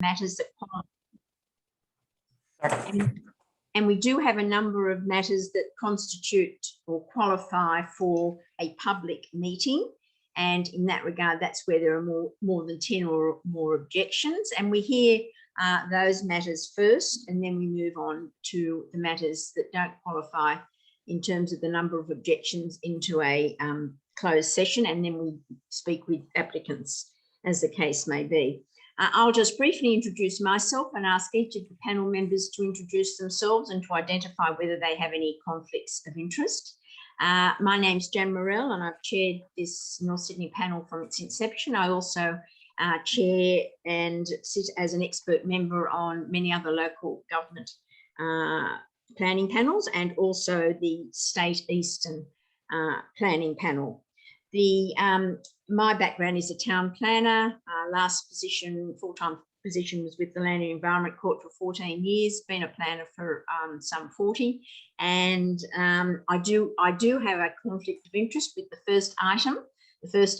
matters that and we do have a number of matters that constitute or qualify for a public meeting. And in that regard, that's where there are more than 10 or more objections. And we hear those matters first, and then we move on to the matters that don't qualify in terms of the number of objections into a closed session, and then we speak with applicants as the case may be. I'll just briefly introduce myself and ask each of the panel members to introduce themselves and to identify whether they have any conflicts of interest. My name's Jan Morell, and I've chaired this North Sydney panel from its inception. I also chair and sit as an expert member on many other local government planning panels, and also the State Eastern Planning Panel. My background is a town planner. Last position, full-time position, was with the Land and Environment Court for 14 years, been a planner for some 40. And I do have a conflict of interest with the first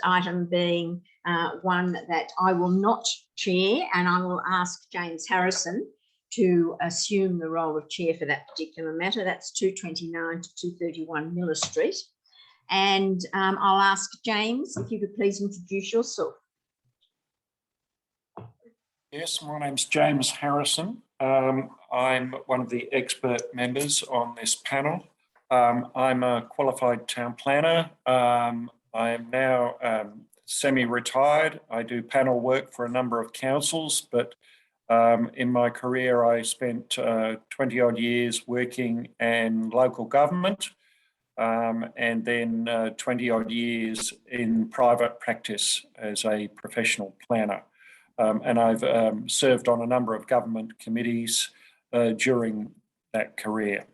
item being one that I will not chair, and I will ask James Harrison to assume the role of chair for that particular matter. That's 229 to 231 Miller Street. And I'll ask James if you could please introduce yourself. Yes, my name's James Harrison. I'm one of the expert members on this panel. I'm a qualified town planner. I am now semi-retired. I do panel work for a number of councils, but in my career I spent 20 odd years working in local government, and then 20 odd years in private practice as a professional planner. And I've served on a number of government committees during that career.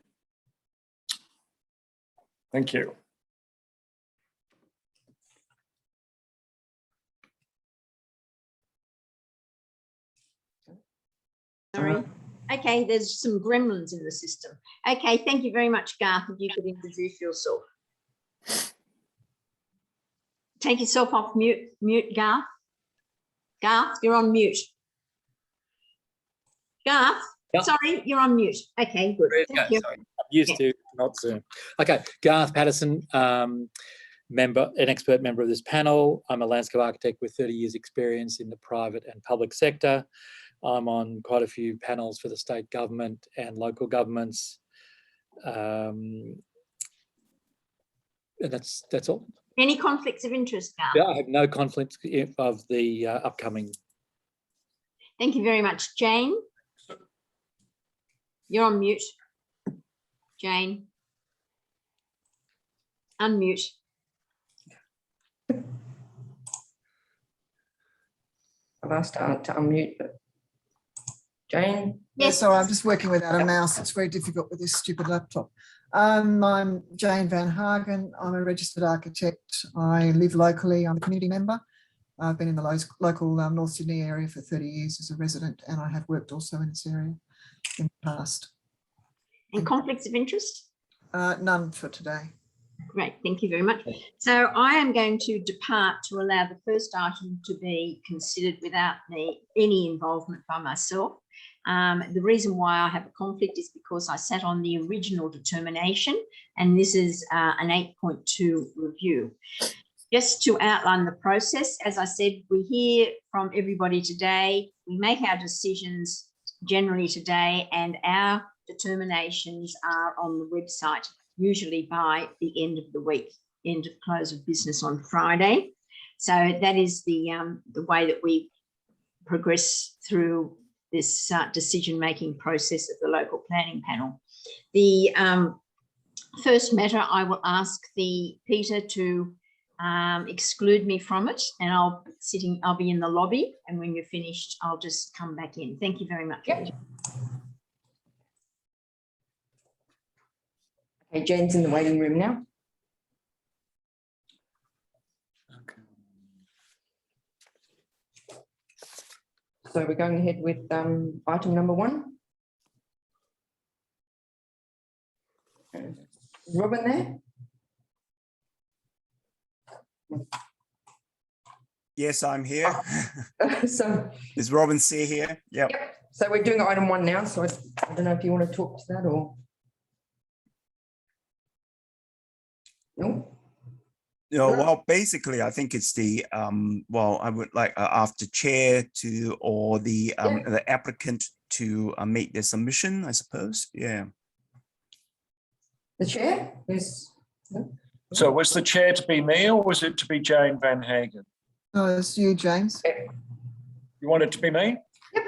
Thank you. Sorry. Okay, there's some gremlins in the system. Okay, thank you very much, Garth. If you could introduce yourself. Take yourself off mute, Garth. Garth, you're on mute. Garth, yep. Sorry, you're on mute. Okay, good. Thank you. Sorry. I'm used to not Zoom. Okay, Garth Patterson, an expert member of this panel. I'm a landscape architect with 30 years experience in the private and public sector. I'm on quite a few panels for the state government and local governments. And that's all. Any conflicts of interest, Garth? Yeah, I have no conflicts of the upcoming. Thank you very much. Jane? You're on mute. Jane? Unmute. I've asked to unmute, but Jane? Yes. Sorry, I'm just working without a mouse. It's very difficult with this stupid laptop. I'm Jane Van Hagen. I'm a registered architect. I live locally. I'm a community member. I've been in the local North Sydney area for 30 years as a resident, and I have worked also in this area in the past. And conflicts of interest? None for today. Great, thank you very much. So I am going to depart to allow the first item to be considered without any involvement by myself. The reason why I have a conflict is because I sat on the original determination, and this is an 8.2 review. Just to outline the process, as I said, we hear from everybody today. We make our decisions generally today, and our determinations are on the website, usually by the end of the week, end of close of business on Friday. So that is the way that we progress through this decision-making process of the local planning panel. The first matter, I will ask Peter to exclude me from it, and I'll be in the lobby, and when you're finished, I'll just come back in. Thank you very much. Yep. Okay, Jane's in the waiting room now. Okay. So we're going ahead with item number 1. Robin there? Yes, I'm here. So, Is Robin C here? Yep. yep. So we're doing item 1 now. So I don't know if you want to talk to that or. No. No, well, basically, I think it's the well, I would like after chair to or the applicant to make their submission, I suppose. Yeah. The chair is. No? So was the chair to be me or was it to be Jane Van Hagen? No, it's you, James. You want it to be me? Yep.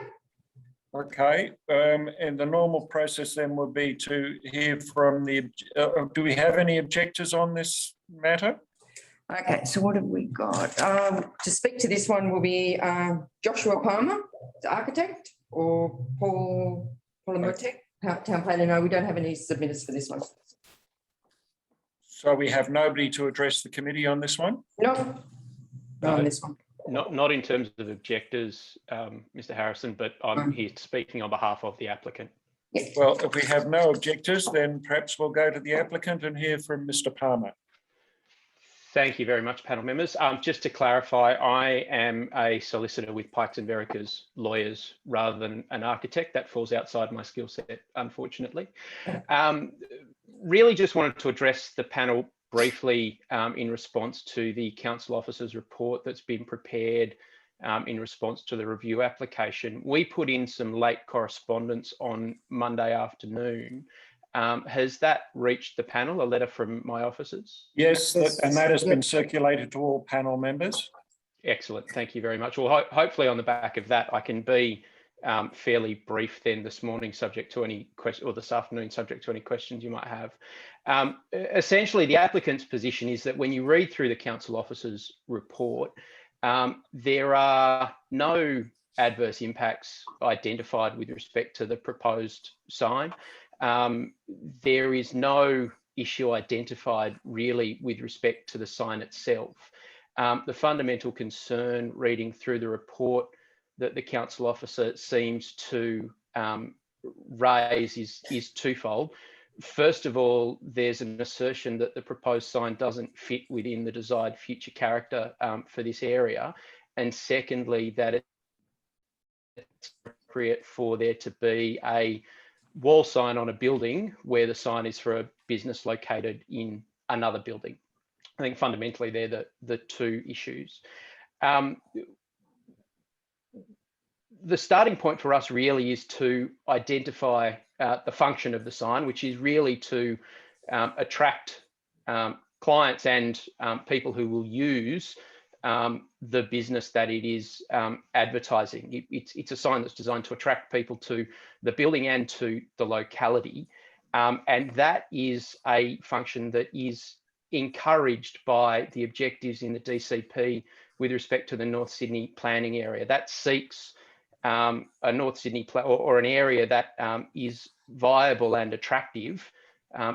Okay, and the normal process then would be to hear from the, do we have any objectors on this matter? Okay, so what have we got? To speak to this one will be Joshua Palmer, the architect, or Paul Polomotek, town planner. No, we don't have any submitters for this one. So we have nobody to address the committee on this one? No, not on this one. Not in terms of objectors, Mr. Harrison, but I'm here speaking on behalf of the applicant. Yes. Well, if we have no objectors, then perhaps we'll go to the applicant and hear from Mr. Palmer. Thank you very much, panel members. Just to clarify, I am a solicitor with Pikes and Verriker's lawyers rather than an architect. That falls outside my skill set, unfortunately. Really just wanted to address the panel briefly in response to the council officer's report that's been prepared in response to the review application. We put in some late correspondence on Monday afternoon. Has that reached the panel, a letter from my officers? Yes, and that has been circulated to all panel members. Excellent, thank you very much. Well, hopefully on the back of that, I can be fairly brief then this morning, subject to any question, or this afternoon, subject to any questions you might have. Essentially, the applicant's position is that when you read through the council officer's report, there are no adverse impacts identified with respect to the proposed sign. There is no issue identified really with respect to the sign itself. The fundamental concern reading through the report that the council officer seems to raise is twofold. First of all, there's an assertion that the proposed sign doesn't fit within the desired future character for this area. And secondly, that it's appropriate for there to be a wall sign on a building where the sign is for a business located in another building. I think fundamentally they're the two issues. The starting point for us really is to identify the function of the sign, which is really to attract clients and people who will use the business that it is advertising. It's a sign that's designed to attract people to the building and to the locality. And that is a function that is encouraged by the objectives in the DCP with respect to the North Sydney planning area. That seeks a North Sydney or an area that is viable and attractive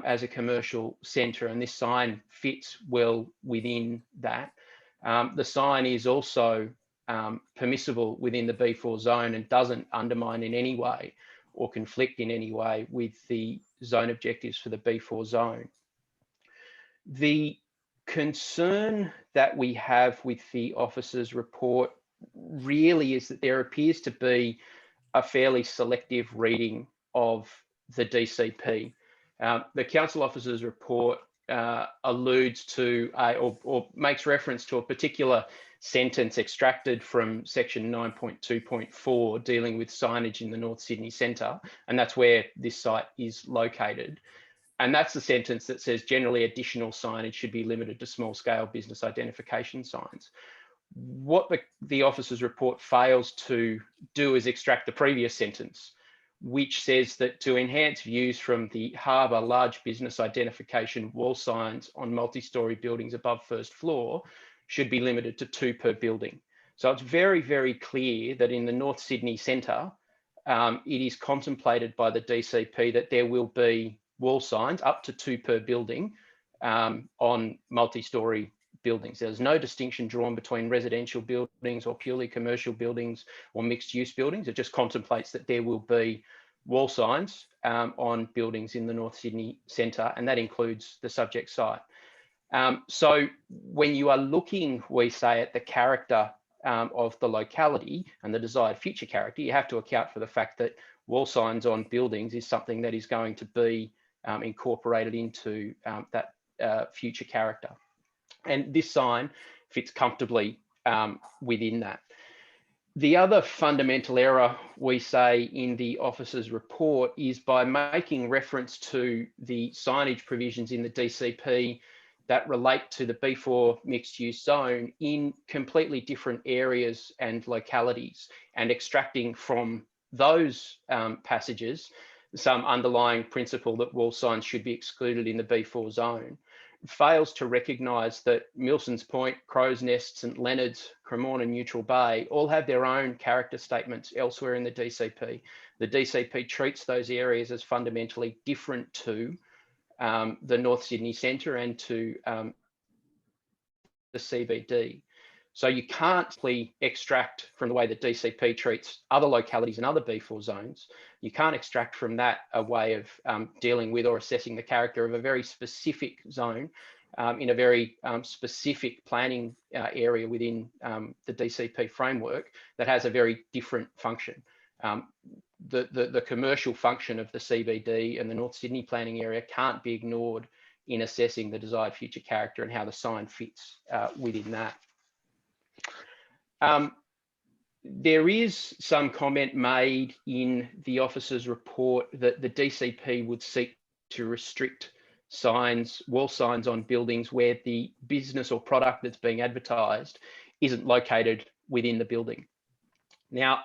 as a commercial centre, and this sign fits well within that. The sign is also permissible within the B4 zone and doesn't undermine in any way or conflict in any way with the zone objectives for the B4 zone. The concern that we have with the officer's report really is that there appears to be a fairly selective reading of the DCP. The council officer's report alludes to or makes reference to a particular sentence extracted from section 9.2.4 dealing with signage in the North Sydney Centre, and that's where this site is located. And that's the sentence that says generally additional signage should be limited to small scale business identification signs. What the officer's report fails to do is extract the previous sentence, which says that to enhance views from the harbour, large business identification wall signs on multi-storey buildings above first floor should be limited to 2 per building. So it's very, very clear that in the North Sydney Centre, it is contemplated by the DCP that there will be wall signs up to 2 per building on multi-storey buildings. There's no distinction drawn between residential buildings or purely commercial buildings or mixed use buildings. It just contemplates that there will be wall signs on buildings in the North Sydney Centre, and that includes the subject site. So when you are looking, we say, at the character of the locality and the desired future character, you have to account for the fact that wall signs on buildings is something that is going to be incorporated into that future character. And this sign fits comfortably within that. The other fundamental error we say in the officer's report is by making reference to the signage provisions in the DCP that relate to the B4 mixed use zone in completely different areas and localities, and extracting from those passages some underlying principle that wall signs should be excluded in the B4 zone. Fails to recognise that Milson's Point, Crow's Nest, St Leonard's, Cremorne and Neutral Bay all have their own character statements elsewhere in the DCP. The DCP treats those areas as fundamentally different to the North Sydney Centre and to the CBD. So you can't simply extract from the way that DCP treats other localities and other B4 zones. You can't extract from that a way of dealing with or assessing the character of a very specific zone in a very specific planning area within the DCP framework that has a very different function. The commercial function of the CBD and the North Sydney planning area can't be ignored in assessing the desired future character and how the sign fits within that. There is some comment made in the officer's report that the DCP would seek to restrict signs, wall signs on buildings where the business or product that's being advertised isn't located within the building. Now,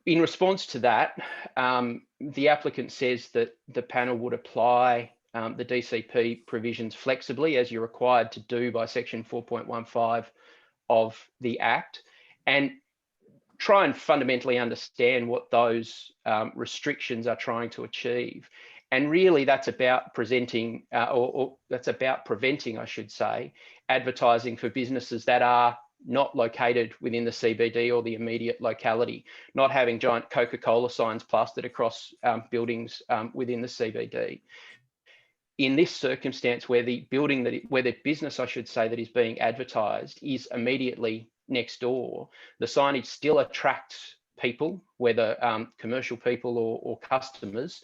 in response to that, the applicant says that the panel would apply the DCP provisions flexibly, as you're required to do by section 4.15 of the Act, and try and fundamentally understand what those restrictions are trying to achieve. And really that's about presenting, or that's about preventing, I should say, advertising for businesses that are not located within the CBD or the immediate locality, not having giant Coca-Cola signs plastered across buildings within the CBD. In this circumstance where the building where the business, I should say, that is being advertised is immediately next door, the signage still attracts people, whether commercial people or customers,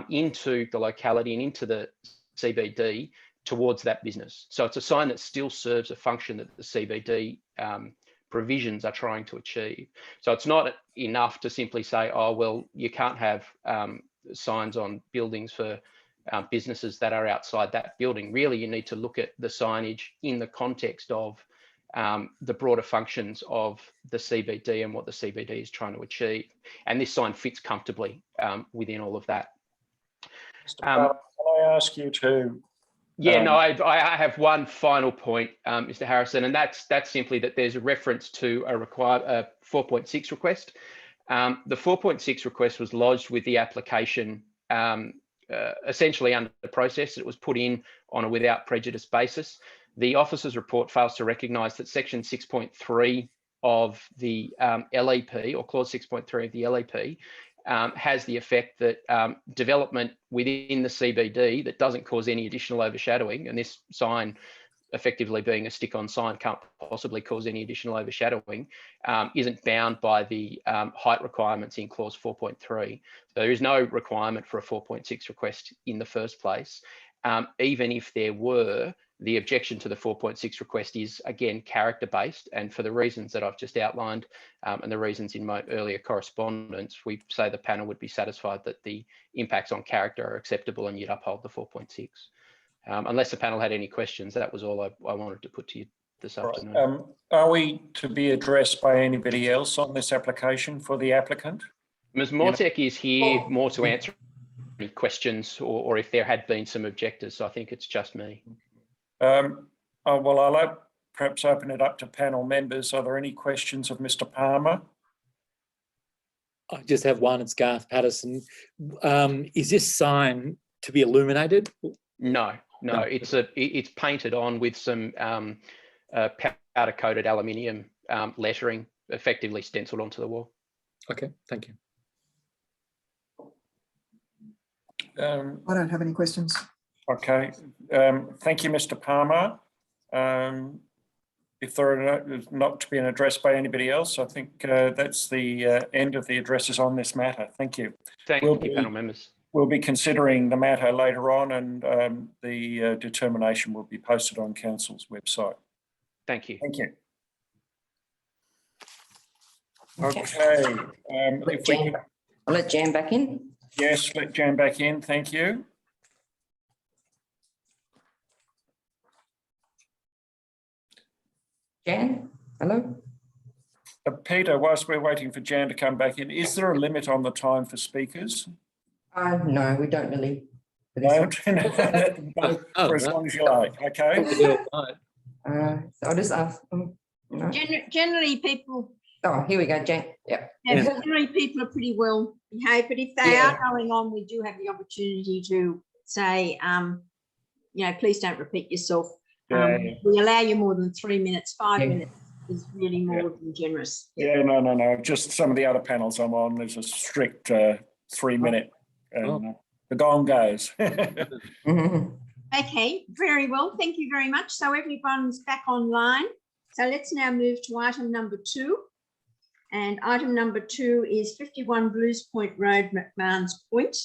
into the locality and into the CBD towards that business. So it's a sign that still serves a function that the CBD provisions are trying to achieve. So it's not enough to simply say, oh, well, you can't have signs on buildings for businesses that are outside that building. Really, you need to look at the signage in the context of the broader functions of the CBD and what the CBD is trying to achieve. And this sign fits comfortably within all of that. Mr. Ballard, can I ask you to? Yeah, no, I have one final point, Mr. Harrison, and that's simply that there's a reference to a 4.6 request. The 4.6 request was lodged with the application essentially under the process. It was put in on a without prejudice basis. The officer's report fails to recognise that section 6.3 of the LEP, or clause 6.3 of the LEP, has the effect that development within the CBD that doesn't cause any additional overshadowing, and this sign effectively being a stick-on sign can't possibly cause any additional overshadowing, isn't bound by the height requirements in clause 4.3. So there is no requirement for a 4.6 request in the first place. Even if there were, the objection to the 4.6 request is, again, character-based, and for the reasons that I've just outlined and the reasons in my earlier correspondence, we say the panel would be satisfied that the impacts on character are acceptable and you'd uphold the 4.6. Unless the panel had any questions, that was all I wanted to put to you this afternoon. Right. Are we to be addressed by anybody else on this application for the applicant? Ms. Mortek is here more to answer any questions or if there had been some objectors. So I think it's just me. Well, I'll perhaps open it up to panel members. Are there any questions of Mr. Palmer? I just have one. It's Garth Patterson. Is this sign to be illuminated? No. It's painted on with some powder-coated aluminium lettering, effectively stenciled onto the wall. Okay, thank you. I don't have any questions. Okay, thank you, Mr. Palmer. if there are not to be an address by anybody else, I think that's the end of the addresses on this matter. Thank you. Thank We'll you, be- panel members. We'll be considering the matter later on, and the determination will be posted on Council's website. Thank you. Thank you. Okay. Okay. If we can, I'll let Jan back in. yes, let Jan back in. Thank you. Jan, hello? Peter, whilst we're waiting for Jan to come back in, is there a limit on the time for speakers? No, we don't really. For this one. No, for as long as you like, okay? So I'll just ask. No. Generally, people, Oh, here we go, Jan. Yep. generally people are pretty well behaved, but if they Yeah. are going on, we do have the opportunity to say, please don't repeat yourself. Yeah. We allow you more than 3 minutes. 5 Yeah. minutes is really more than generous. Yeah, no. Just some of the other panels I'm on, there's a strict 3 minute, and the gong goes. Mhm. Okay, very well. Thank you very much. So everyone's back online. So let's now move to item number 2. And item number 2 is 51 Blues Point Road, McMahon's Point.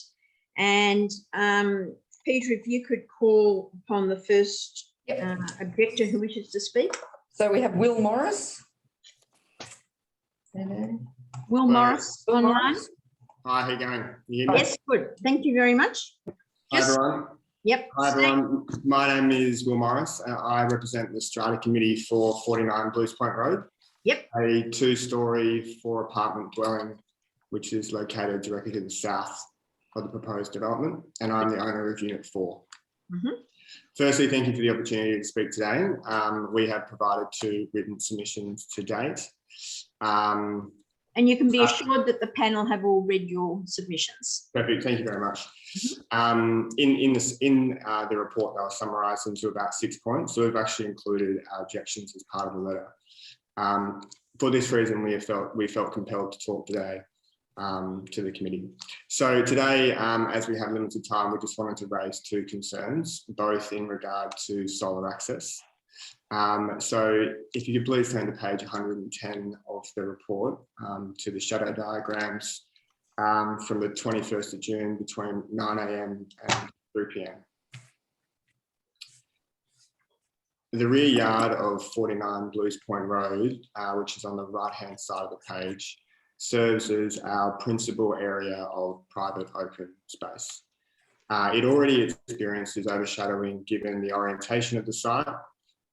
And Peter, if you could call upon the first objector who wishes to speak. So we have Will Morris. Will Morris online. Hi, how you going? You hear me? Yes, good. Thank you very much. Hi, everyone. Yep. Hi, everyone. My name is Will Morris. I represent the Strata Committee for 49 Blues Point Road. Yep. A 2-story 4-apartment dwelling, which is located directly to the south of the proposed development. And I'm the owner of Unit 4. Mhm. Firstly, thank you for the opportunity to speak today. We have provided 2 written submissions to date. And you can be assured that the panel have all read your submissions. Perfect. Thank you very much. In the report, they were summarised into about 6 points. So we've actually included our objections as part of the letter. For this reason, we felt compelled to talk today to the committee. So today, as we have limited time, we just wanted to raise 2 concerns, both in regard to solar access. So if you could please turn to page 110 of the report, to the shadow diagrams from the 21st of June between 9 AM and 3 PM. The rear yard of 49 Blues Point Road, which is on the right-hand side of the page, serves as our principal area of private open space. It already experiences overshadowing given the orientation of the site,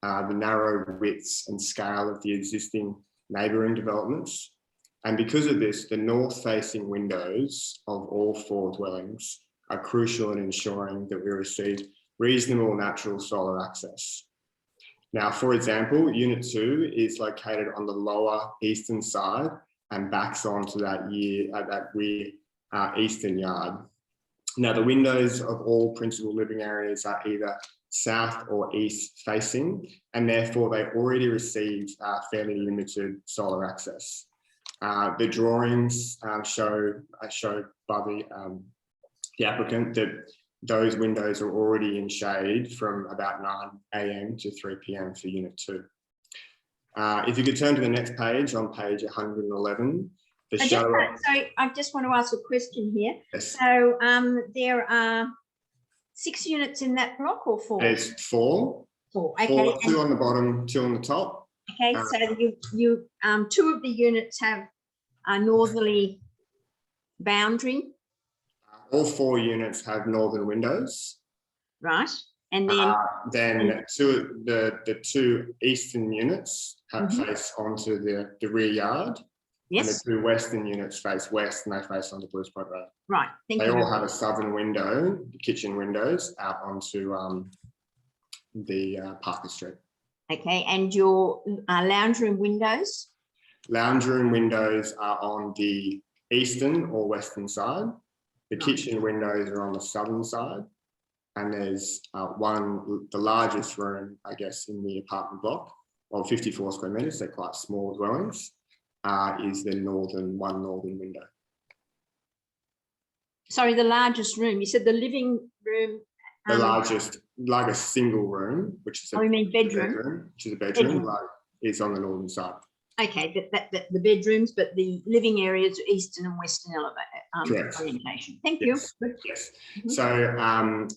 the narrow widths and scale of the existing neighbouring developments. And because of this, the north-facing windows of all 4 dwellings are crucial in ensuring that we receive reasonable natural solar access. Now, for example, Unit 2 is located on the lower eastern side and backs onto that rear eastern yard. Now, the windows of all principal living areas are either south or east facing, and therefore they already receive fairly limited solar access. The drawings show by the applicant that those windows are already in shade from about 9 AM to 3 PM for Unit 2. If you could turn to the next page, on page 111, the shadow. So I just want to ask a question here. Yes. So there are 6 units in that block or 4? There's 4. 4. Okay. 2 on the bottom, 2 on the top. Okay. So you 2 of the units have a northerly boundary, All 4 units have northern windows. right? And then Then the 2 eastern units have face onto the rear yard. yes, And the 2 western units face west and they face onto Blues Point Road. right. Thank They you. all have a southern window, the kitchen windows, out onto the Parker Street. Okay. And your lounge room windows? Lounge room windows are on the eastern or western side. The kitchen windows are on the southern side. And there's the largest room, I guess, in the apartment block, of 54 square metres, they're quite small dwellings, is the one northern window. Sorry, the largest room. You said the living room. The largest, like a single room, which is Oh, you mean bedroom? which is a bedroom. Bedroom. is on the northern side. Okay, that the bedrooms, but the living areas are eastern and western Correct. orientation. Thank Yes. you. Yes. Mhm.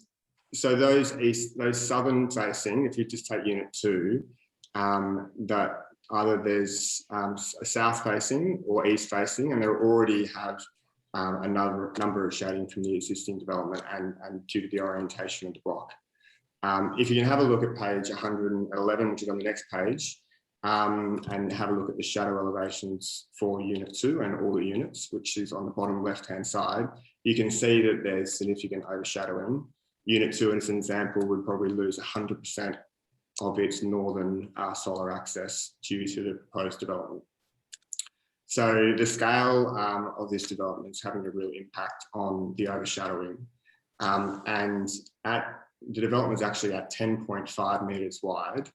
So those southern facing, if you just take unit 2, that either there's a south facing or east facing, and they already have a number of shading from the existing development and due to the orientation of the block. If you can have a look at page 111, which is on the next page, and have a look at the shadow elevations for unit 2 and all the units, which is on the bottom left-hand side, you can see that there's significant overshadowing. Unit 2, as an example, would probably lose 100% of its northern solar access due to the proposed development. So the scale of this development is having a real impact on the overshadowing. And the development is actually at 10.5 metres wide,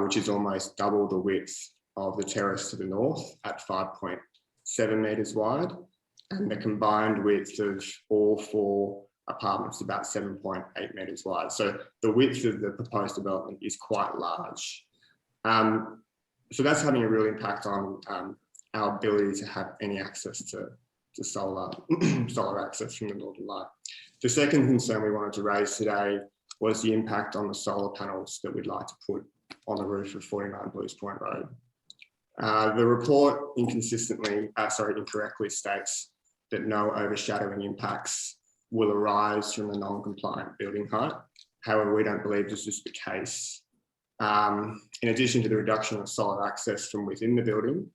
which is almost double the width of the terrace to the north at 5.7 metres wide. And the combined width of all 4 apartments about 7.8 metres wide. So the width of the proposed development is quite large. So that's having a real impact on our ability to have any access to solar, solar access from the Northern Light. The second concern we wanted to raise today was the impact on the solar panels that we'd like to put on the roof of 49 Blues Point Road. The report incorrectly states that no overshadowing impacts will arise from the non-compliant building height. However, we don't believe this is the case. In addition to the reduction of solar access from within the building,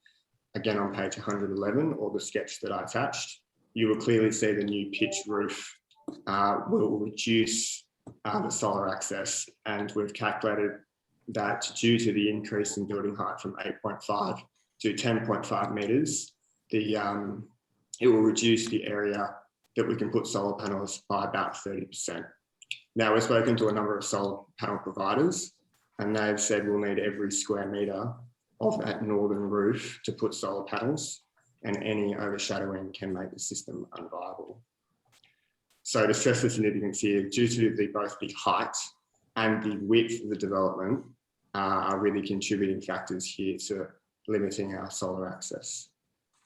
again on page 111, or the sketch that I attached, you will clearly see the new pitch roof will reduce the solar access, and we've calculated that due to the increase in building height from 8.5 to 10.5 metres, it will reduce the area that we can put solar panels by about 30%. Now, we've spoken to a number of solar panel providers, and they've said we'll need every square metre of that northern roof to put solar panels, and any overshadowing can make the system unviable. So to stress the significance here, due to both the height and the width of the development are really contributing factors here to limiting our solar access.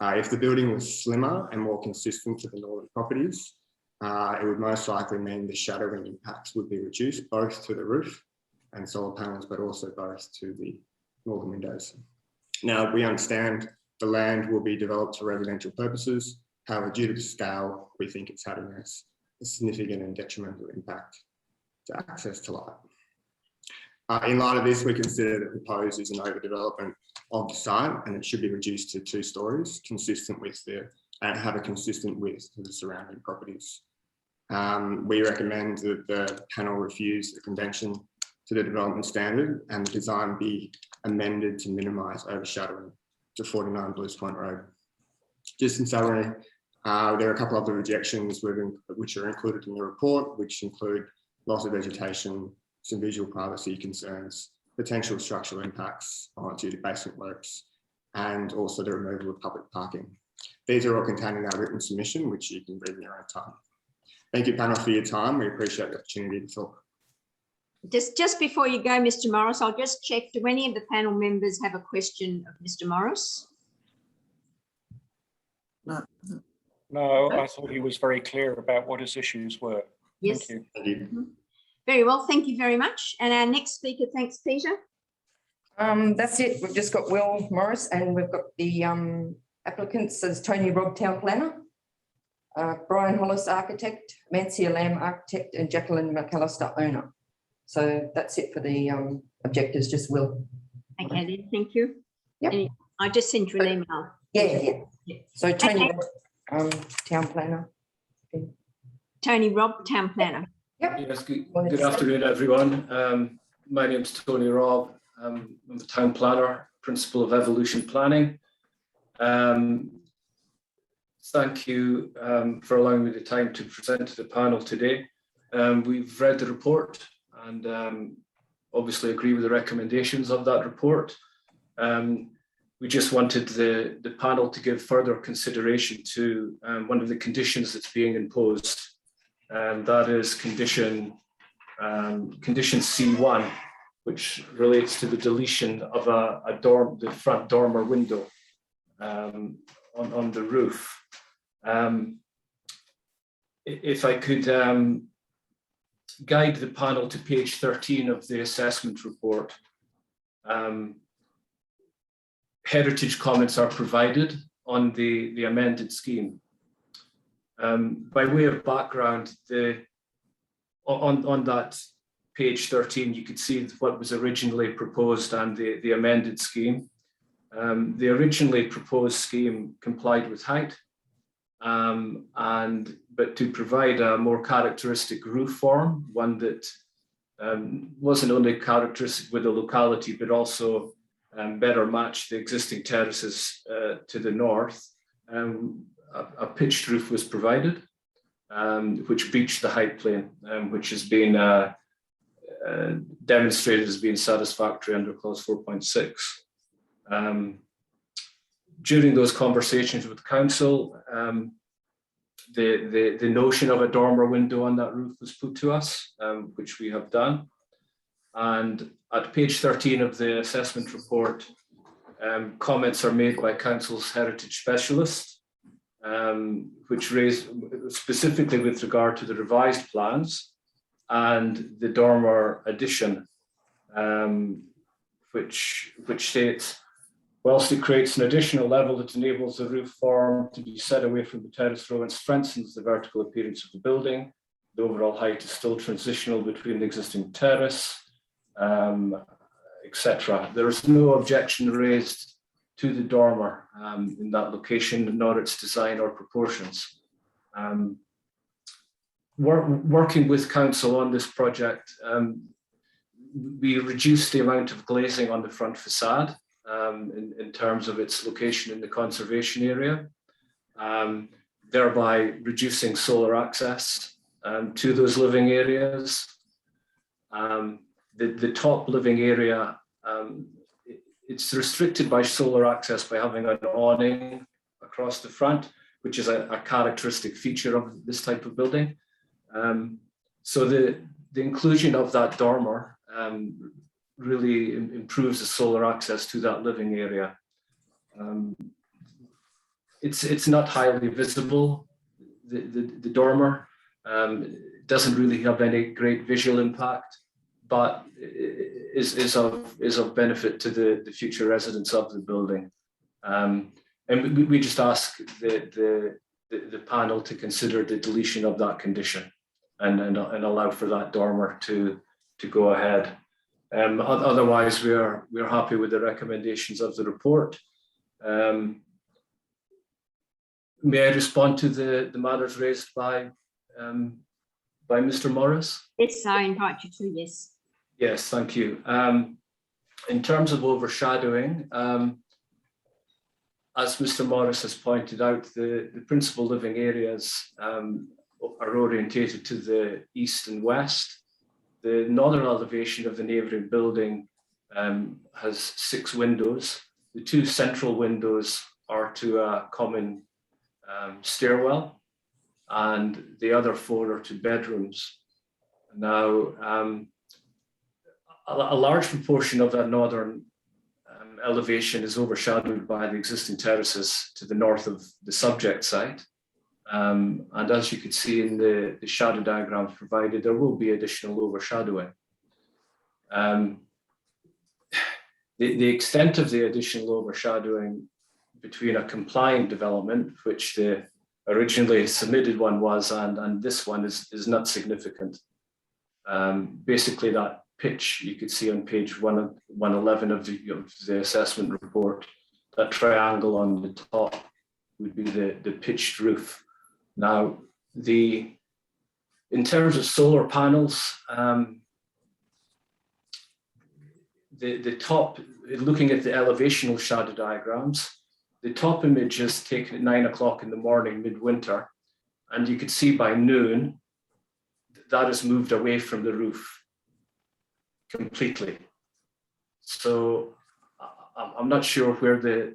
If the building was slimmer and more consistent to the northern properties, it would most likely mean the shadowing impacts would be reduced both to the roof and solar panels, but also both to the northern windows. Now, we understand the land will be developed for residential purposes. However, due to the scale, we think it's having a significant and detrimental impact to access to light. In light of this, we consider that proposed is an overdevelopment of the site, and it should be reduced to 2 stories, consistent with and have a consistent width to the surrounding properties. We recommend that the panel refuse the convention to the development standard and the design be amended to minimise overshadowing to 49 Blues Point Road. Just in summary, there are a couple of other rejections which are included in the report, which include loss of vegetation, some visual privacy concerns, potential structural impacts due to basement works, and also the removal of public parking. These are all contained in our written submission, which you can read in your own time. Thank you, panel, for your time. We appreciate the opportunity to talk. Just before you go, Mr. Morris, I'll just check, do any of the panel members have a question of Mr. Morris? No. No, I thought he was very clear about what his issues were. Yes. Thank you. Thank you. Very well, thank you very much. And our next speaker, thanks, Peter. That's it. We've just got Will Morris, and we've got the applicants as Tony Robb, Town Planner, Brian Hollis, Architect, Mancia Lamb, Architect, and Jacqueline McAllister, Owner. So that's it for the objectives, just Will. Okay, then, thank you. Yep. I just sent you an email. Yeah. So Tony Okay. Robb, Town Planner. Tony Robb, Town Planner. Yep. Yes, good afternoon, everyone. My name's Tony Robb. I'm the Town Planner, Principal of Evolution Planning. Thank you for allowing me the time to present to the panel today. We've read the report and obviously agree with the recommendations of that report. We just wanted the panel to give further consideration to one of the conditions that's being imposed, and that is condition C1, which relates to the deletion of the front dormer window on the roof. If I could guide the panel to page 13 of the assessment report. Heritage comments are provided on the amended scheme. By way of background, on that page 13, you could see what was originally proposed and the amended scheme. The originally proposed scheme complied with height, but to provide a more characteristic roof form, one that wasn't only characteristic with the locality, but also better matched the existing terraces to the north, a pitched roof was provided, which breached the height plane, which has been demonstrated as being satisfactory under clause 4.6. During those conversations with council, the notion of a dormer window on that roof was put to us, which we have done. And at page 13 of the assessment report, comments are made by council's heritage specialist, which raised specifically with regard to the revised plans and the dormer addition, which states, whilst it creates an additional level that enables the roof form to be set away from the terrace row and strengthens the vertical appearance of the building, the overall height is still transitional between the existing terrace, etc. There is no objection raised to the dormer in that location, nor its design or proportions. Working with council on this project, we reduced the amount of glazing on the front facade in terms of its location in the conservation area, thereby reducing solar access to those living areas. The top living area, it's restricted by solar access by having an awning across the front, which is a characteristic feature of this type of building. So the inclusion of that dormer really improves the solar access to that living area. It's not highly visible, the dormer. It doesn't really have any great visual impact, but is of benefit to the future residents of the building. And we just ask the panel to consider the deletion of that condition and allow for that dormer to go ahead. Otherwise, we're happy with the recommendations of the report. May I respond to the matters raised by Mr. Morris? Yes, I invite you to, yes. Yes, thank you. In terms of overshadowing, as Mr. Morris has pointed out, the principal living areas are orientated to the east and west. The northern elevation of the neighbouring building has 6 windows. The 2 central windows are to a common stairwell, and the other 4 are to bedrooms. Now, a large proportion of that northern elevation is overshadowed by the existing terraces to the north of the subject site. And as you could see in the shadow diagrams provided, there will be additional overshadowing. The extent of the additional overshadowing between a compliant development, which the originally submitted one was, and this one is not significant. Basically, that pitch you could see on page 111 of the assessment report, that triangle on the top would be the pitched roof. Now, in terms of solar panels, the top, looking at the elevational shadow diagrams, the top image is taken at 9 o'clock in the morning, midwinter, and you could see by noon that has moved away from the roof completely. So I'm not sure where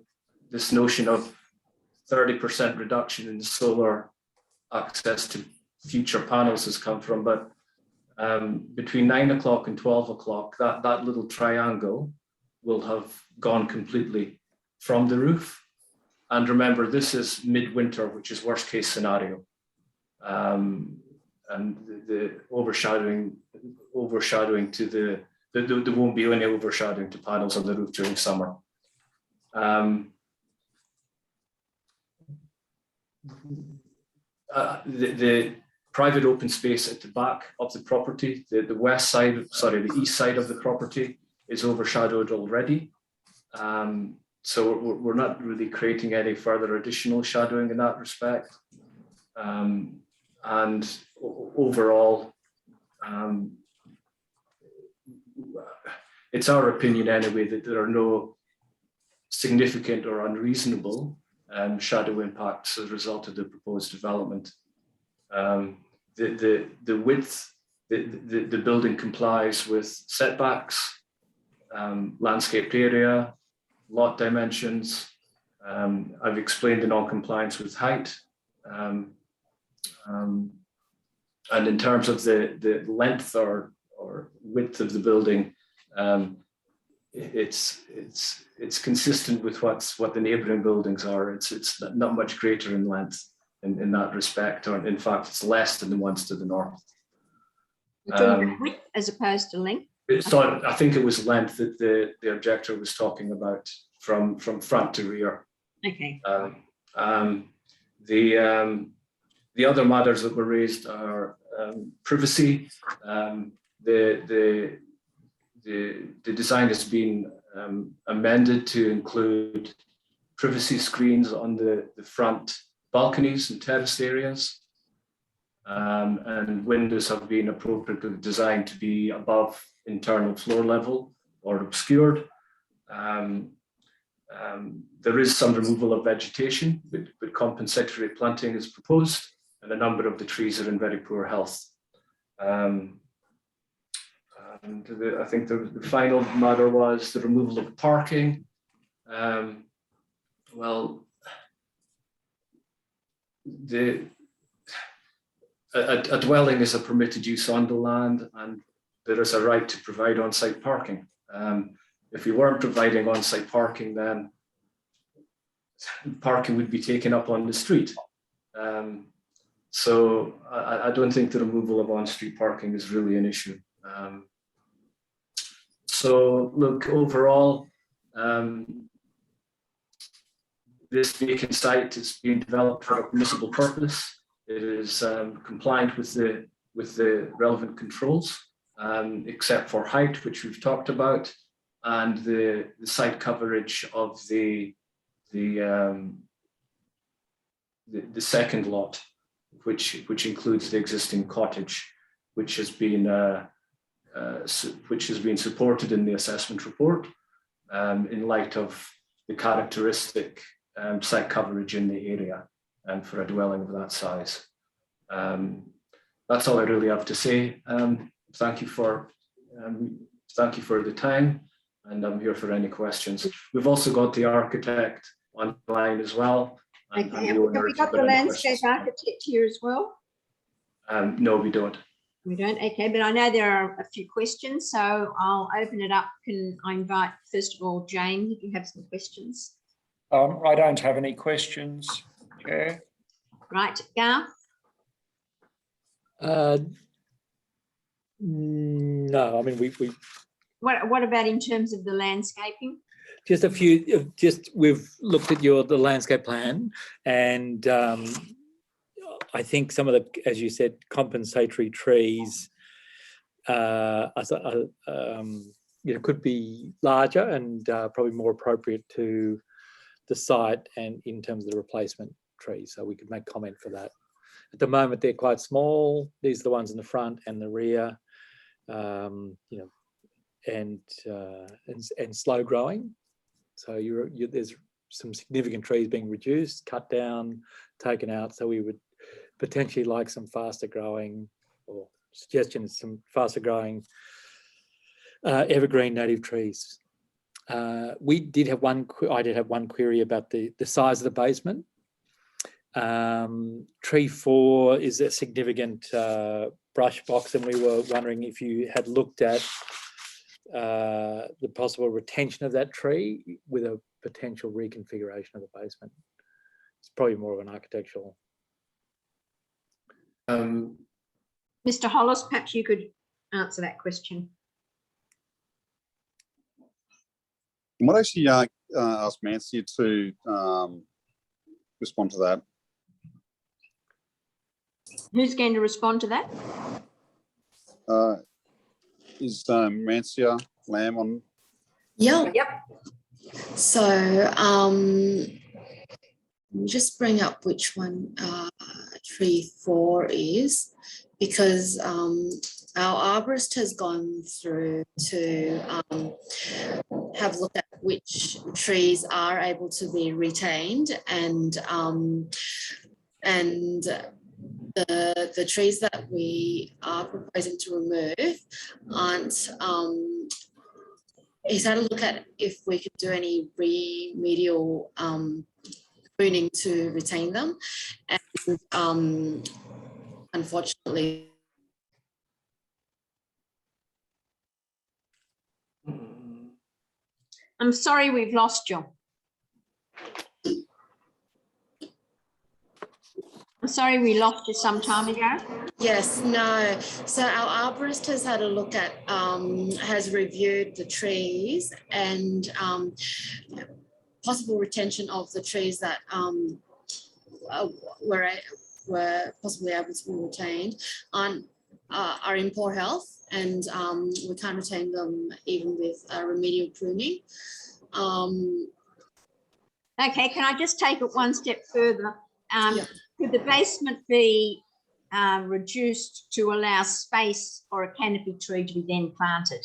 this notion of 30% reduction in solar access to future panels has come from, but between 9 o'clock and 12 o'clock, that little triangle will have gone completely from the roof. And remember, this is midwinter, which is worst case scenario. And the overshadowing to there won't be any overshadowing to panels on the roof during summer. The private open space at the back of the property, the west side, sorry, the east side of the property is overshadowed already. So we're not really creating any further additional shadowing in that respect. And overall, it's our opinion anyway that there are no significant or unreasonable shadow impacts as a result of the proposed development. The width, the building complies with setbacks, landscaped area, lot dimensions. I've explained the non-compliance with height. And in terms of the length or width of the building, it's consistent with what the neighbouring buildings are. It's not much greater in length in that respect, or in fact, it's less than the ones to the north. Width as opposed to length. So I think it was length that the objector was talking about from front to rear. Okay. The other matters that were raised are privacy. The design has been amended to include privacy screens on the front balconies and terraced areas. And windows have been appropriately designed to be above internal floor level or obscured. There is some removal of vegetation, but compensatory planting is proposed, and a number of the trees are in very poor health. And I think the final matter was the removal of parking. Well, a dwelling is a permitted use on the land, and there is a right to provide on-site parking. If you weren't providing on-site parking, then parking would be taken up on the street. So I don't think the removal of on-street parking is really an issue. So look, overall, this vacant site is being developed for a municipal purpose. It is compliant with the relevant controls, except for height, which we've talked about, and the site coverage of the second lot, which includes the existing cottage, which has been supported in the assessment report in light of the characteristic site coverage in the area and for a dwelling of that size. That's all I really have to say. Thank you for the time, and I'm here for any questions. We've also got the architect online as well. Okay, have we got the landscape architect here as well? No, we don't. We don't, okay, but I know there are a few questions, so I'll open it up. Can I invite, first of all, Jane, if you have some questions? I don't have any questions, Chair. Right, Garth? No, I mean, we What about in terms of the landscaping? just a few, we've looked at the landscape plan, and I think some of the, as you said, compensatory trees could be larger and probably more appropriate to the site and in terms of the replacement trees. So we could make comment for that. At the moment, they're quite small. These are the ones in the front and the rear, and slow growing. So there's some significant trees being reduced, cut down, taken out. So we would potentially like some faster growing, or suggestions, some faster growing evergreen native trees. I did have one query about the size of the basement. Tree 4 is a significant brush box, and we were wondering if you had looked at the possible retention of that tree with a potential reconfiguration of the basement. It's probably more of an architectural. Mr. Hollis, perhaps you could answer that question. I might actually ask Nancy to respond to that. Who's going to respond to that? Is Mancia Lamb on? Yeah. Yep. So just bring up which one tree 4 is, because our arborist has gone through to have a look at which trees are able to be retained, and the trees that we are proposing to remove aren't. He's had a look at if we could do any remedial pruning to retain them, and unfortunately. I'm sorry, we've lost you. I'm sorry, we lost you some time ago. Yes, no. So our arborist has had a look at, has reviewed the trees and possible retention of the trees that were possibly able to be retained are in poor health, and we can't retain them even with remedial pruning. Okay, can I just take it one step further? Yeah. Could the basement be reduced to allow space for a canopy tree to be then planted?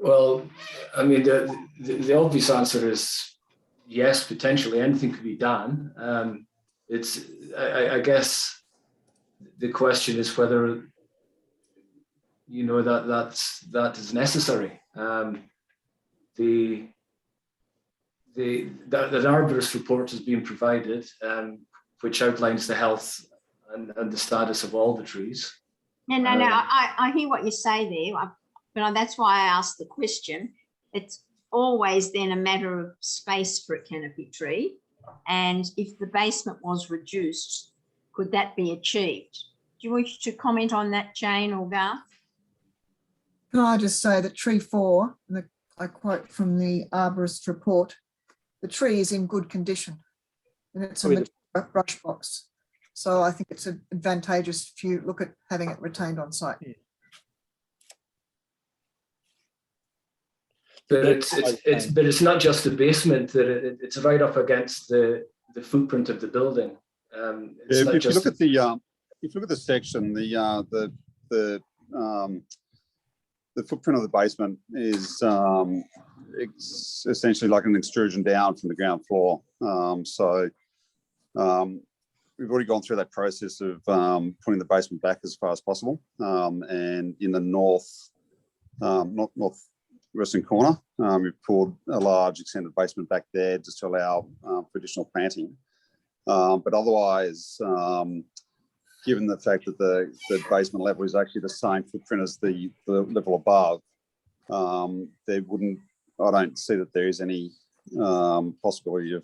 Well, I mean, the obvious answer is yes, potentially anything could be done. I guess the question is whether, you know, that is necessary. The arborist report has been provided, which outlines the health and the status of all the trees. No, I hear what you say there, but that's why I asked the question. It's always then a matter of space for a canopy tree, and if the basement was reduced, could that be achieved? Do you wish to comment on that, Jane or Garth? Can I just say that tree 4, and I quote from the arborist report, the tree is in good condition and it's a mature brush box. So I think it's advantageous if you look at having it retained on site. Yeah. But it's not just the basement, that it's right up against the footprint of the building. If you look at the section, the footprint of the basement is it's essentially like an extrusion down from the ground floor. We've already gone through that process of putting the basement back as far as possible. And in the northwestern corner, we've pulled a large extended basement back there just to allow for additional planting. But otherwise, given the fact that the basement level is actually the same footprint as the level above, I don't see that there is any possibility of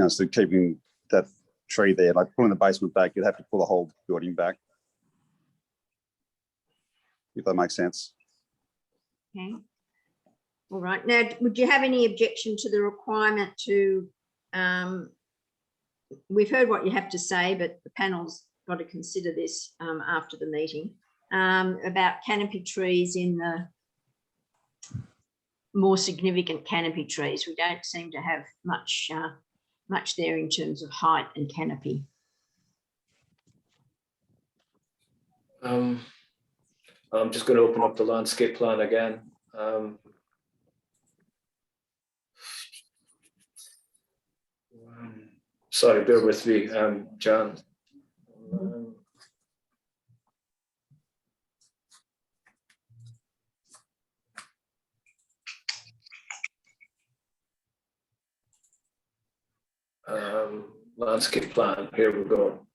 so keeping that tree there. Like pulling the basement back, you'd have to pull the whole building back, if that makes sense. Okay. All right. Now, would you have any objection to the requirement to, we've heard what you have to say, but the panel's got to consider this after the meeting, about canopy trees in the more significant canopy trees. We don't seem to have much there in terms of height and canopy. I'm just going to open up the landscape plan again. Sorry, bear with me, Jan. landscape plan. Here we go.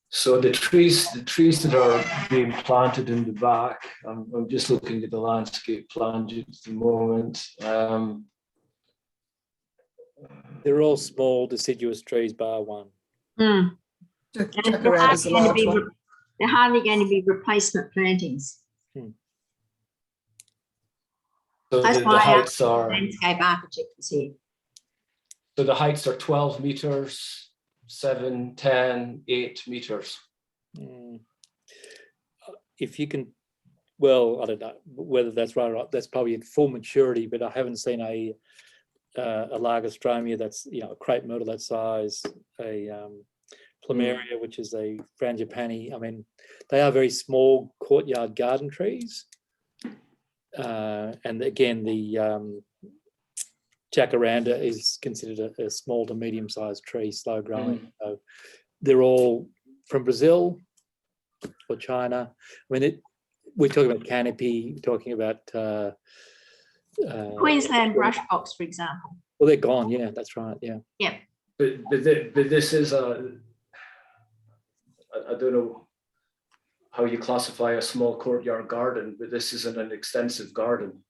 So the trees that are being planted in the back, I'm just looking at the landscape plan at the moment. They're all small deciduous trees, bar one. And Jacaranda is a large one. they're hardly going to be replacement plantings. So That's the why our heights are, landscape architect was here. so the heights are 12 meters, 7, 10, 8 meters. If you can, well, I don't know whether that's right or not. That's probably at full maturity, but I haven't seen a Largostromia that's, you know, a crepe myrtle that size, a plumeria, which is a frangipani. I mean, they are very small courtyard garden trees. And again, the jacaranda is considered a small to medium-sized tree, slow growing. So they're all from Brazil or China. I mean, we're talking about canopy, we're talking about Queensland brush box, for example. well, they're gone. Yeah, that's right. Yeah. Yeah. But this is I don't know how you classify a small courtyard garden, but this isn't an extensive garden.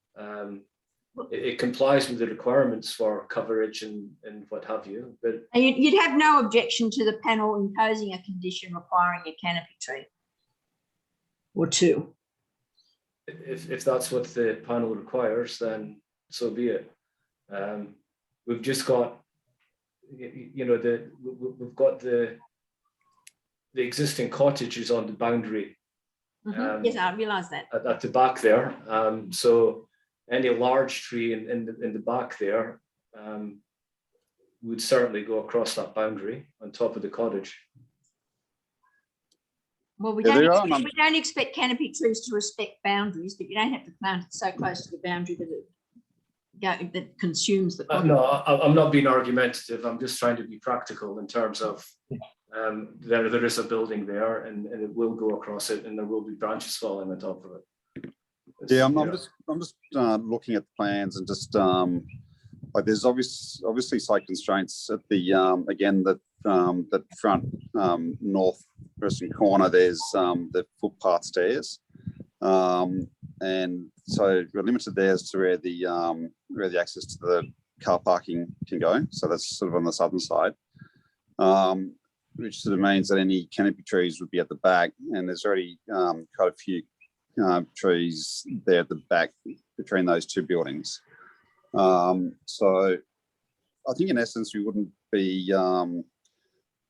It complies with the requirements for coverage and what have you. But And you'd have no objection to the panel imposing a condition requiring a canopy tree or two. if that's what the panel requires, then so be it. We've just got, you know, we've got the existing cottages on the boundary. Yes, I realise that. At the back there. So any large tree in the back there would certainly go across that boundary on top of the cottage. Well, we Yeah, don't expect canopy trees to respect boundaries, but you don't have to plant it so close to the boundary that consumes the cottage. No, I'm not being argumentative. I'm just trying to be practical in terms of there is a building there and it will go across it and there will be branches falling on top of it. Yeah, I'm just looking at the plans and just like there's obviously site constraints at the again that front northwestern corner. There's the footpath stairs, and so we're limited there as to where the access to the car parking can go. So that's sort of on the southern side, which sort of means that any canopy trees would be at the back, and there's already quite a few trees there at the back between those two buildings. So I think in essence we wouldn't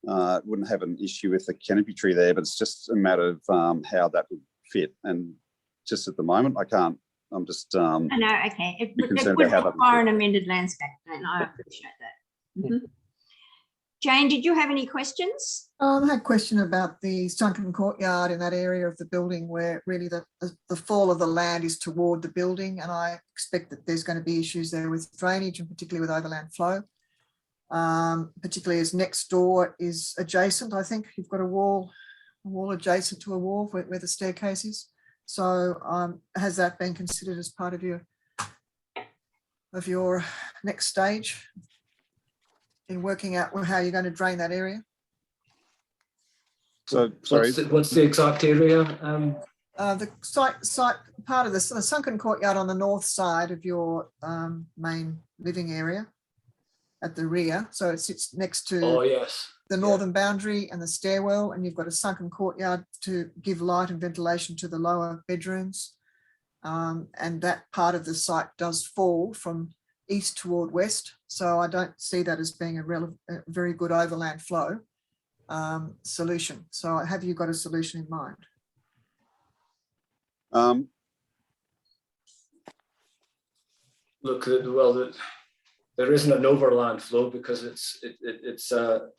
have an issue with the canopy tree there, but it's just a matter of how that would fit. And just at the moment, I'm just I know, okay. It would about how require an amended landscape plan. I appreciate that. Jane, did you have any questions? I had a question about the sunken courtyard in that area of the building where really the fall of the land is toward the building, and I expect that there's going to be issues there with drainage and particularly with overland flow, particularly as next door is adjacent. I think you've got a wall adjacent to a wall where the staircase is. So has that been considered as part of your next stage in working out how you're going to drain that area? so sorry. What's the exact area? The site part of the sunken courtyard on the north side of your main living area at the rear. So it sits next to the northern boundary and the stairwell, and you've got a sunken courtyard to give light and ventilation to the lower bedrooms. And that part of the site does fall from east toward west. So I don't see that as being a very good overland flow solution. So have you got a solution in mind? Look, well, there isn't an overland flow because it's a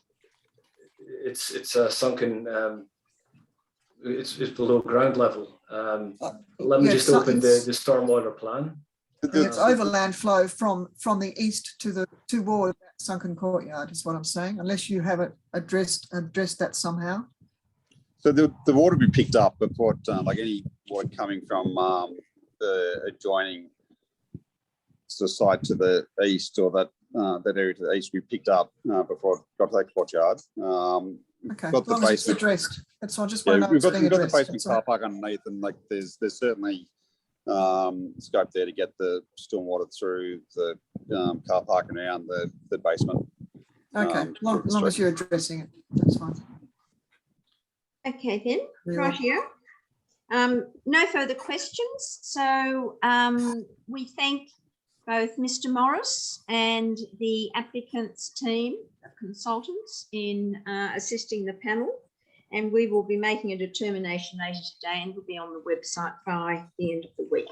sunken. It's below ground level. Let me just open the stormwater plan. It's overland flow from the east toward that sunken courtyard is what I'm saying, unless you have it addressed that somehow. So the water will be picked up, but what like any water coming from the adjoining site to the east or that that area to the east we picked up before I got to that courtyard. Okay, got as the long as it's basement. addressed. That's all. I just want to know We've it's got, being we've got the addressed. basement That's all. car park underneath, and like there's certainly scope there to get the stormwater through the car park and around the basement. Okay, long as you're addressing it, that's fine. Okay then, Yeah. rightio. No further questions. So we thank both Mr. Morris and the applicant's team of consultants in assisting the panel. And we will be making a determination later today and will be on the website by the end of the week.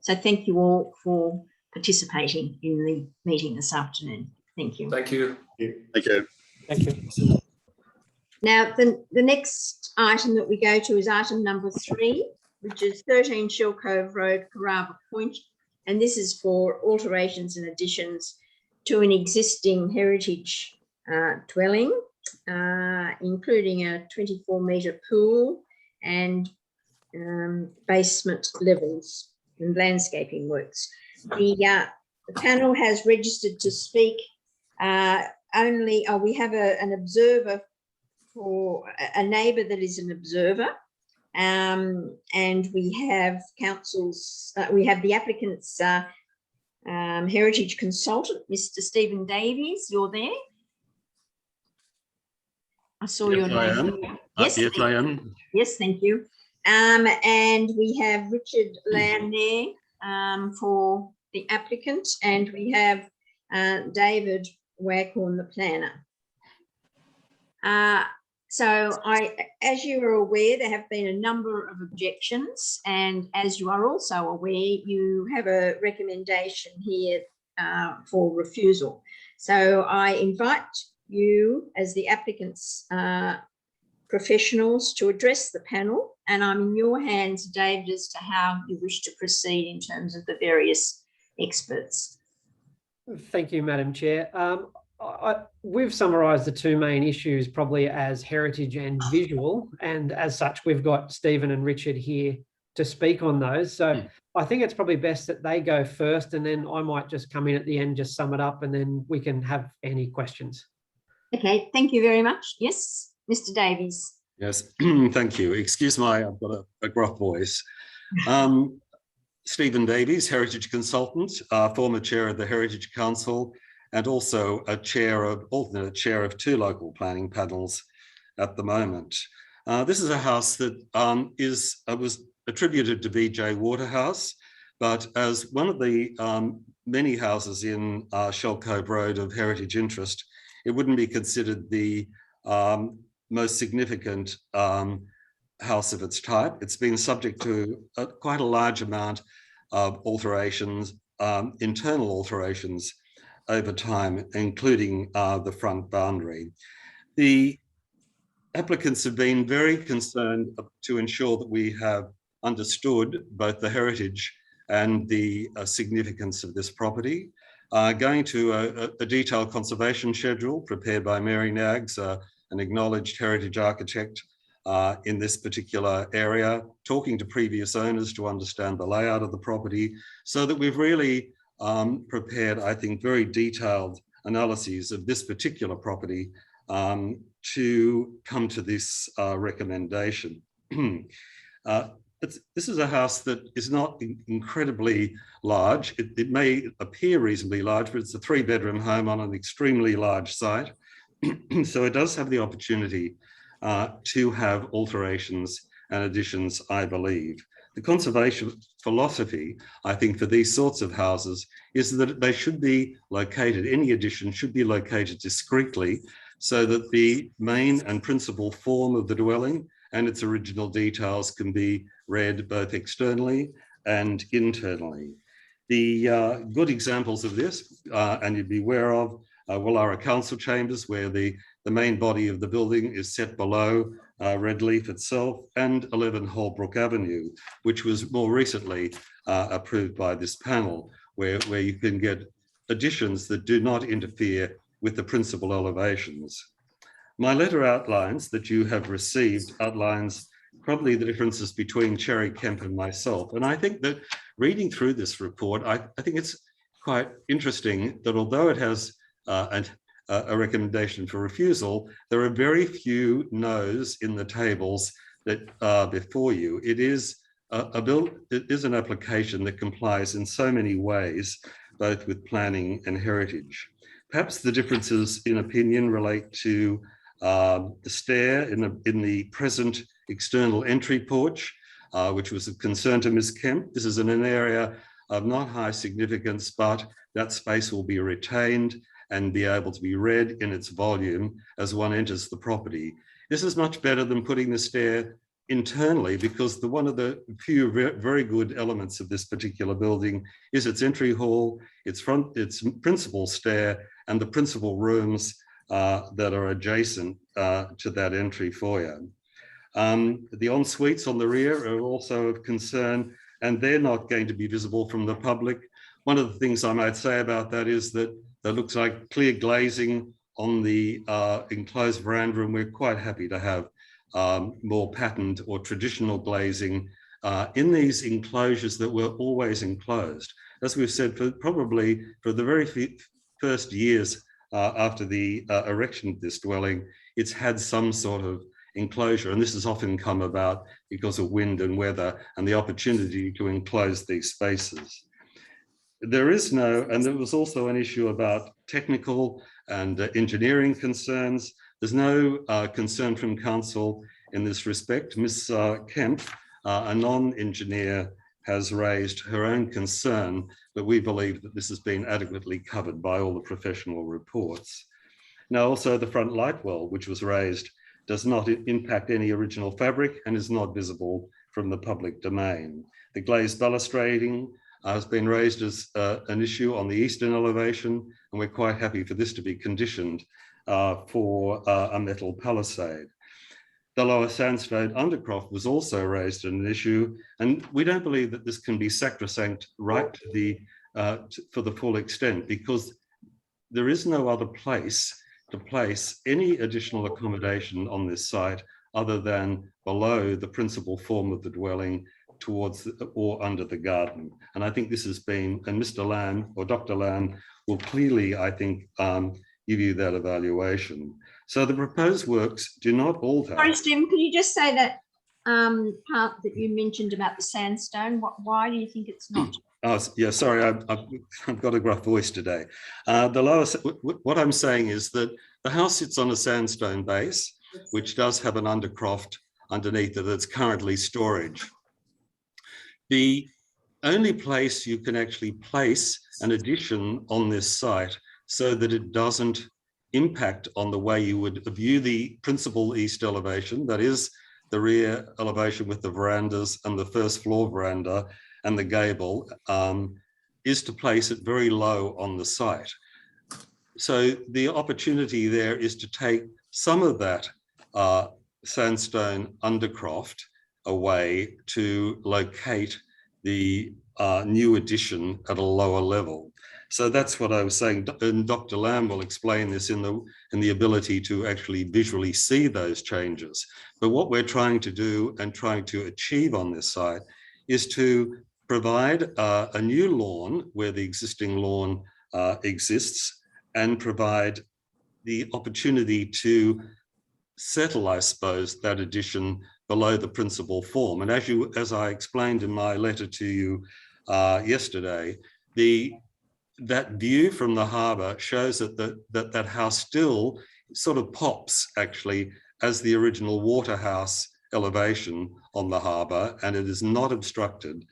So thank you all for participating in the meeting this afternoon. Thank you. Thank you. Thank you. Thank you. Now, the next item that we go to is item number 3, which is 13 Shell Cove Road, Carrabba Point. And this is for alterations and additions to an existing heritage dwelling, including a 24-metre pool and basement levels and landscaping works. The panel has registered to speak only, we have an observer for a neighbour that is an observer, and we have council's, we have the applicant's heritage consultant, Mr. Stephen Davies. You're there? I saw your name. I am. Yes, Yes, I am. yes, thank you. And we have Richard Lamb there for the applicant, and we have David Waghorn, the planner. So as you are aware, there have been a number of objections, and as you are also aware, you have a recommendation here for refusal. So I invite you as the applicant's professionals to address the panel, and I'm in your hands, David, as to how you wish to proceed in terms of the various experts. Thank you, Madam Chair. We've summarised the two main issues probably as heritage and visual, and as such, we've got Stephen and Richard here to speak on those. So I think it's probably best that they go first, and then I might just come in at the end, just sum it up, and then we can have any questions. Okay, thank you very much. Yes, Mr. Davies. Yes, thank you. Excuse I've got a gruff voice. Stephen Davies, Heritage Consultant, former chair of the Heritage Council, and also a alternate chair of 2 local planning panels at the moment. This is a house that was attributed to B.J. Waterhouse, but as one of the many houses in Shell Cove Road of heritage interest, it wouldn't be considered the most significant house of its type. It's been subject to quite a large amount of alterations, internal alterations over time, including the front boundary. The applicants have been very concerned to ensure that we have understood both the heritage and the significance of this property. Going to a detailed conservation schedule prepared by Mary Knaggs, an acknowledged heritage architect in this particular area, talking to previous owners to understand the layout of the property, so that we've really prepared, I think, very detailed analyses of this particular property to come to this recommendation. This is a house that is not incredibly large. It may appear reasonably large, but it's a 3-bedroom home on an extremely large site. So it does have the opportunity to have alterations and additions, I believe. The conservation philosophy, I think, for these sorts of houses is that they should be located, any addition should be located discreetly, so that the main and principal form of the dwelling and its original details can be read both externally and internally. The good examples of this, and you'd be aware of, Wallara Council Chambers, where the main body of the building is set below Redleaf itself, and 11 Holbrook Avenue, which was more recently approved by this panel, where you can get additions that do not interfere with the principal elevations. My letter outlines that you have received outlines probably the differences between Cherry Kemp and myself. And I think that reading through this report, I think it's quite interesting that although it has and a recommendation for refusal, there are very few no's in the tables that are before you. It is an application that complies in so many ways, both with planning and heritage. Perhaps the differences in opinion relate to the stair in the present external entry porch, which was of concern to Ms. Kemp. This is in an area of not high significance, but that space will be retained and be able to be read in its volume as one enters the property. This is much better than putting the stair internally, because one of the few very good elements of this particular building is its entry hall, its principal stair, and the principal rooms that are adjacent to that entry foyer. The en-suites on the rear are also of concern, and they're not going to be visible from the public. One of the things I might say about that is that there looks like clear glazing on the enclosed veranda, and we're quite happy to have more patterned or traditional glazing in these enclosures that were always enclosed. As we've said, probably for the very first years after the erection of this dwelling, it's had some sort of enclosure, and this has often come about because of wind and weather and the opportunity to enclose these spaces. There is no, and there was also an issue about technical and engineering concerns. There's no concern from council in this respect. Ms. Kemp, a non-engineer, has raised her own concern, but we believe that this has been adequately covered by all the professional reports. Now, also the front light well, which was raised, does not impact any original fabric and is not visible from the public domain. The glazed balustrading has been raised as an issue on the eastern elevation, and we're quite happy for this to be conditioned for a metal palisade. The lower sandstone undercroft was also raised as an issue, and we don't believe that this can be sacrosanct right to the for the full extent, because there is no other place to place any additional accommodation on this site other than below the principal form of the dwelling towards or under the garden. And I think this has been, and Mr. Lamb or Dr. Lamb will clearly, I think, give you that evaluation. So the proposed works do not alter. Sorry, Stephen, could you just say that part that you mentioned about the sandstone? Why do you think it's not? Oh, yeah, sorry, I've got a gruff voice today. What I'm saying is that the house sits on a sandstone base, which does have an undercroft underneath it that's currently storage. The only place you can actually place an addition on this site so that it doesn't impact on the way you would view the principal east elevation, that is the rear elevation with the verandas and the first floor veranda and the gable, is to place it very low on the site. So the opportunity there is to take some of that sandstone undercroft away to locate the new addition at a lower level. So that's what I was saying, and Dr. Lamb will explain this in the ability to actually visually see those changes. But what we're trying to do and trying to achieve on this site is to provide a new lawn where the existing lawn exists, and provide the opportunity to settle, I suppose, that addition below the principal form. And as I explained in my letter to you yesterday, that view from the harbour shows that house still sort of pops actually as the original waterhouse elevation on the harbour, and it is not obstructed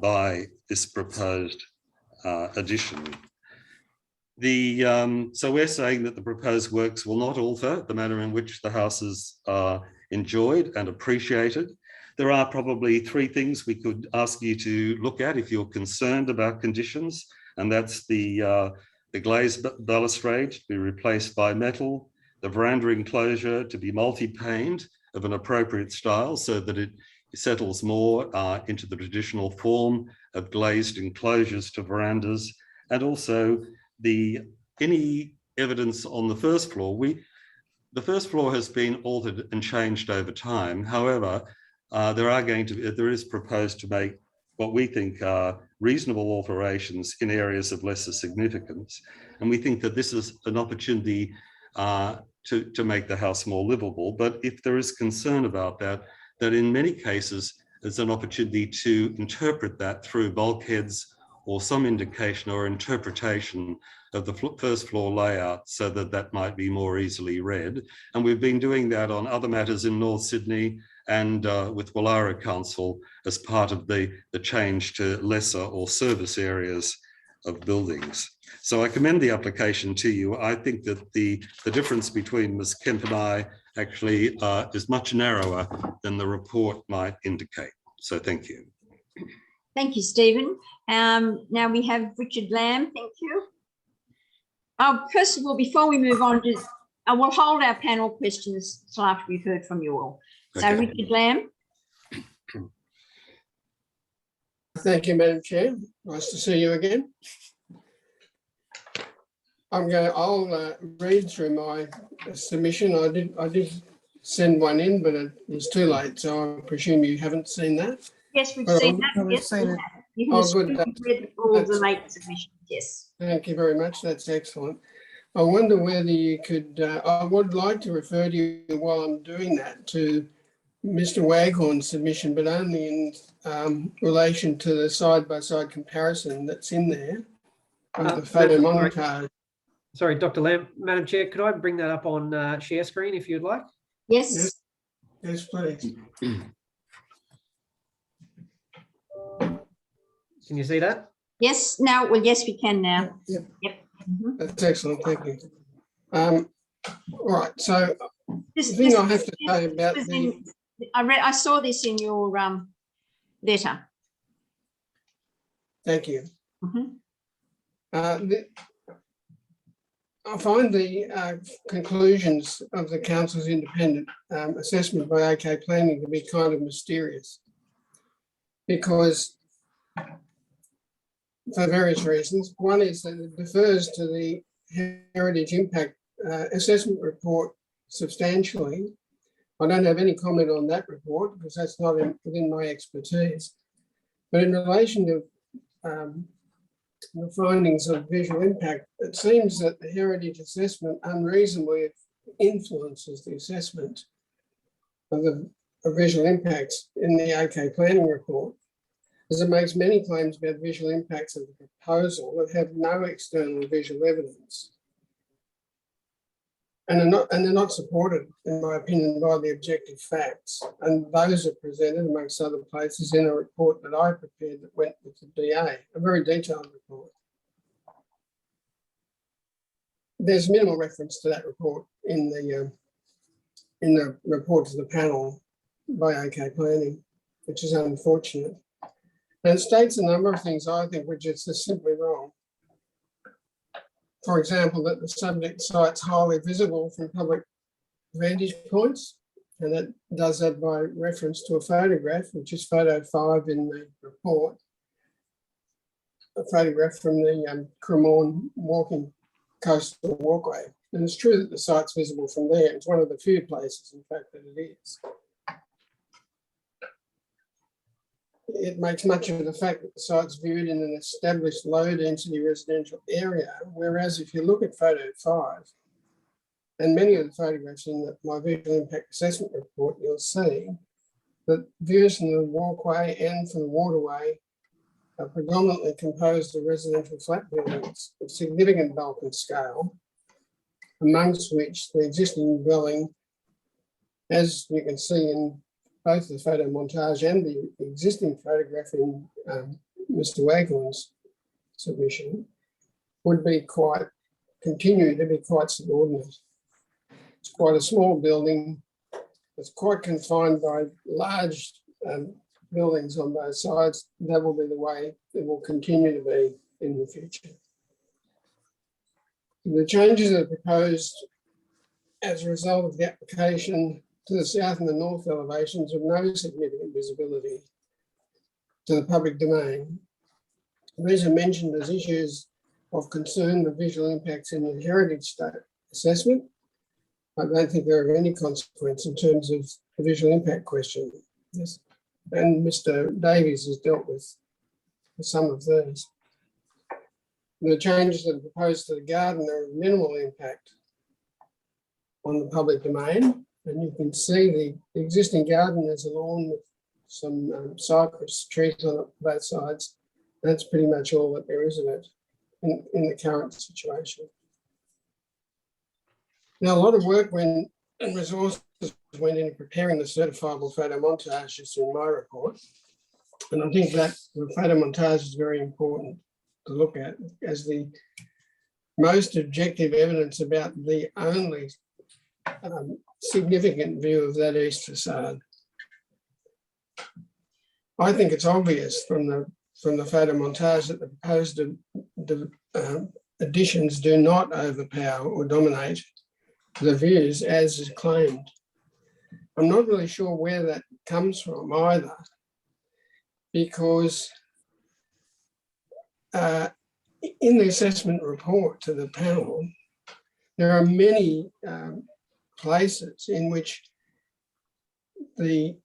by this proposed addition. So we're saying that the proposed works will not alter the manner in which the house is enjoyed and appreciated. There are probably three things we could ask you to look at if you're concerned about conditions, and that's the glazed balustrade to be replaced by metal, the veranda enclosure to be multi-paned of an appropriate style so that it settles more into the traditional form of glazed enclosures to verandas, and also any evidence on the first floor. The first floor has been altered and changed over time. However, there is proposed to make what we think are reasonable alterations in areas of lesser significance. And we think that this is an opportunity to make the house more livable. But if there is concern about that, that in many cases, there's an opportunity to interpret that through bulkheads or some indication or interpretation of the first floor layout so that that might be more easily read. And we've been doing that on other matters in North Sydney and with Wallara Council as part of the change to lesser or service areas of buildings. So I commend the application to you. I think that the difference between Ms. Kemp and I actually is much narrower than the report might indicate. So thank you. Thank you, Stephen. Now we have Richard Lamb. Thank you. First of all, before we move on, we'll hold our panel questions till after we've heard from you all. So Okay. Richard Lamb. Thank you, Madam Chair. Nice to see you again. I'll read through my submission. I did send one in, but it was too late, so I presume you haven't seen that. Yes, we've Well, seen that. we've Yes, seen we it. have. You can Oh, good. read all of the late submissions. Yes. Thank you very much. That's excellent. I wonder whether you could, I would like to refer to you while I'm doing that to Mr. Waghorn's submission, but only in relation to the side-by-side comparison that's in there of the photo montage. Sorry, Dr. Lamb. Madam Chair, could I bring that up on share screen if you'd like? Yes. Yes, yes, please. Can you see that? Yes. Now, well, yes, we can now. Yep. Yep. Mhm. That's excellent, thank you. All right, so This, the thing this- I have to say about this is the, in- I saw this in your letter. thank you. Mhm. I find the conclusions of the council's independent assessment by OK Planning to be kind of mysterious, because for various reasons. One is that it defers to the heritage impact assessment report substantially. I don't have any comment on that report because that's not within my expertise. But in relation to the findings of visual impact, it seems that the heritage assessment unreasonably influences the assessment of the visual impacts in the OK Planning report, as it makes many claims about visual impacts of the proposal that have no external visual evidence. And they're not supported, in my opinion, by the objective facts. And those are presented, amongst other places, in a report that I prepared that went with the DA, a very detailed report. There's minimal reference to that report in the report to the panel by OK Planning, which is unfortunate. And it states a number of things I think which is just simply wrong. For example, that the subject site's highly visible from public vantage points, and it does that by reference to a photograph, which is photo 5 in the report, a photograph from the Cremorne walking coastal walkway. And it's true that the site's visible from there. It's one of the few places, in fact, that it is. It makes much of the fact that the site's viewed in an established low-density residential area, whereas if you look at photo 5, and many of the photographs in my visual impact assessment report, you'll see that views from the walkway and from the waterway are predominantly composed of residential flat buildings of significant bulk and scale, amongst which the existing dwelling, as you can see in both the photo montage and the existing photograph in Mr. Waghorn's submission, would be continue to be quite subordinate. It's quite a small building. It's quite confined by large buildings on both sides. That will be the way it will continue to be in the future. The changes that are proposed as a result of the application to the south and the north elevations have no significant visibility to the public domain. These are mentioned as issues of concern, the visual impacts in the heritage state assessment. I don't think they're of any consequence in terms of the visual impact question. Yes. And Mr. Davies has dealt with for some of these. The changes that are proposed to the garden are of minimal impact on the public domain. And you can see the existing garden is a lawn with some cypress trees on it, both sides. That's pretty much all that there is of it in the current situation. Now, a lot of work and resources went into preparing the certifiable photo montages in my report. And I think that the photo montage is very important to look at as the most objective evidence about the only significant view of that east facade. I think it's obvious from the photo montage that the proposed additions do not overpower or dominate the views as is claimed. I'm not really sure where that comes from either, because in the assessment report to the panel, there are many places in which the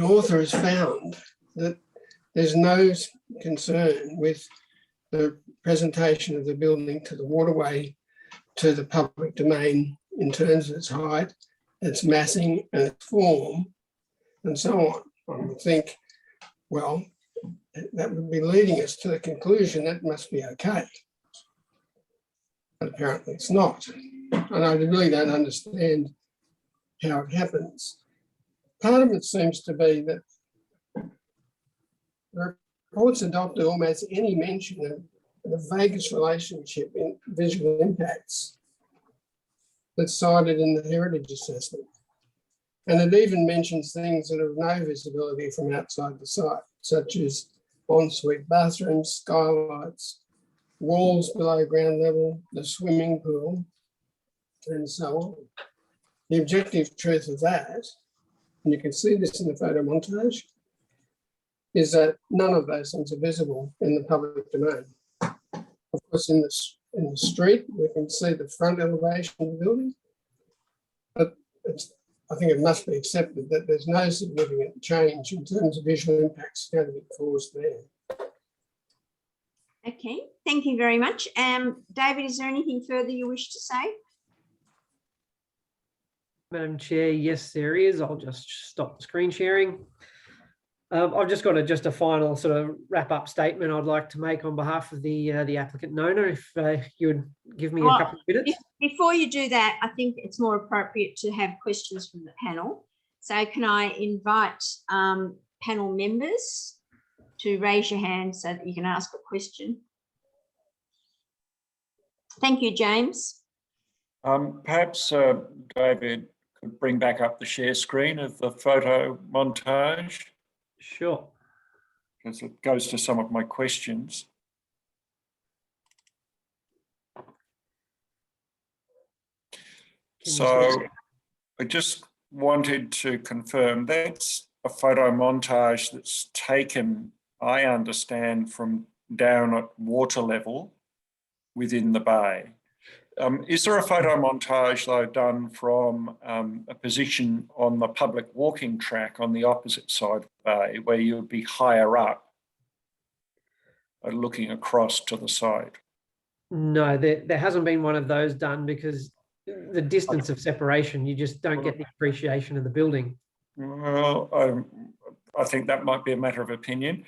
author has found that there's no concern with the presentation of the building to the waterway, to the public domain in terms of its height, its massing and its form, and so on. I would think, well, that would be leading us to the conclusion that must be okay. But apparently it's not. And I really don't understand how it happens. Part of it seems to be that the reports adopted almost any mention of the vaguest relationship in visual impacts that's cited in the heritage assessment. And it even mentions things that have no visibility from outside the site, such as ensuite bathrooms, skylights, walls below ground level, the swimming pool, and so on. The objective truth of that, and you can see this in the photo montage, is that none of those things are visible in the public domain. Of course, in the street, we can see the front elevation of the building, but I think it must be accepted that there's no significant change in terms of visual impacts going to be caused there. Okay, thank you very much. David, is there anything further you wish to say? Madam Chair, yes, there is. I'll just stop the screen sharing. I've just got a final sort of wrap-up statement I'd like to make on behalf of the applicant Nona, if you would give me a couple of minutes. Before you do that, I think it's more appropriate to have questions from the panel. So can I invite panel members to raise your hand so that you can ask a question? Thank you, James. Perhaps David could bring back up the share screen of the photo montage. Sure. Because it goes to some of my questions. So I just wanted to confirm that's a photo montage that's taken, I understand, from down at water level within the bay. Is there a photo montage though done from a position on the public walking track on the opposite side of the bay where you would be higher up looking across to the side? No, there hasn't been one of those done because the distance of separation, you just don't get the appreciation of the building. Well, I think that might be a matter of opinion.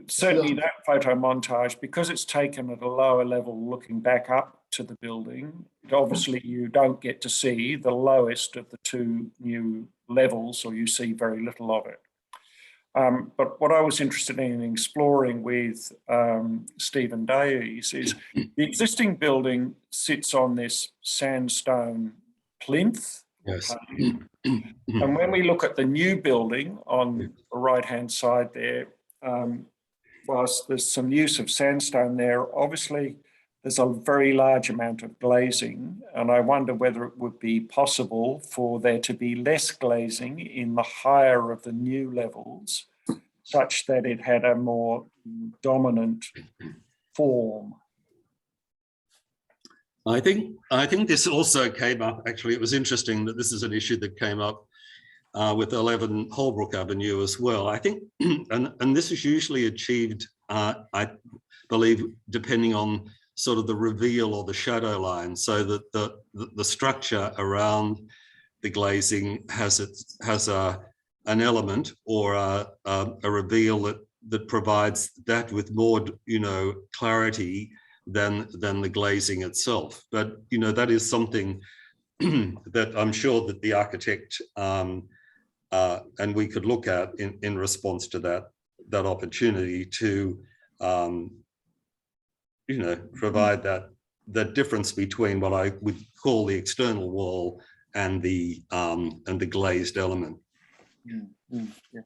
Certainly that photo montage, because it's taken at a lower level looking back up to the building, obviously you don't get to see the lowest of the two new levels, or you see very little of it. But what I was interested in exploring with Stephen Davies is the existing building sits on this sandstone plinth. Yes. And when we look at the new building on the right-hand side there, whilst there's some use of sandstone there, obviously there's a very large amount of glazing, and I wonder whether it would be possible for there to be less glazing in the higher of the new levels, such that it had a more dominant form. I think this also came up, actually, it was interesting that this is an issue that came up with 11 Holbrook Avenue as well. I think, and this is usually achieved, I believe, depending on sort of the reveal or the shadow line, so that the structure around the glazing has an element or a reveal that provides that with more, clarity than the glazing itself. But that is something that I'm sure that the architect and we could look at in response to that opportunity to provide that difference between what I would call the external wall and the glazed element.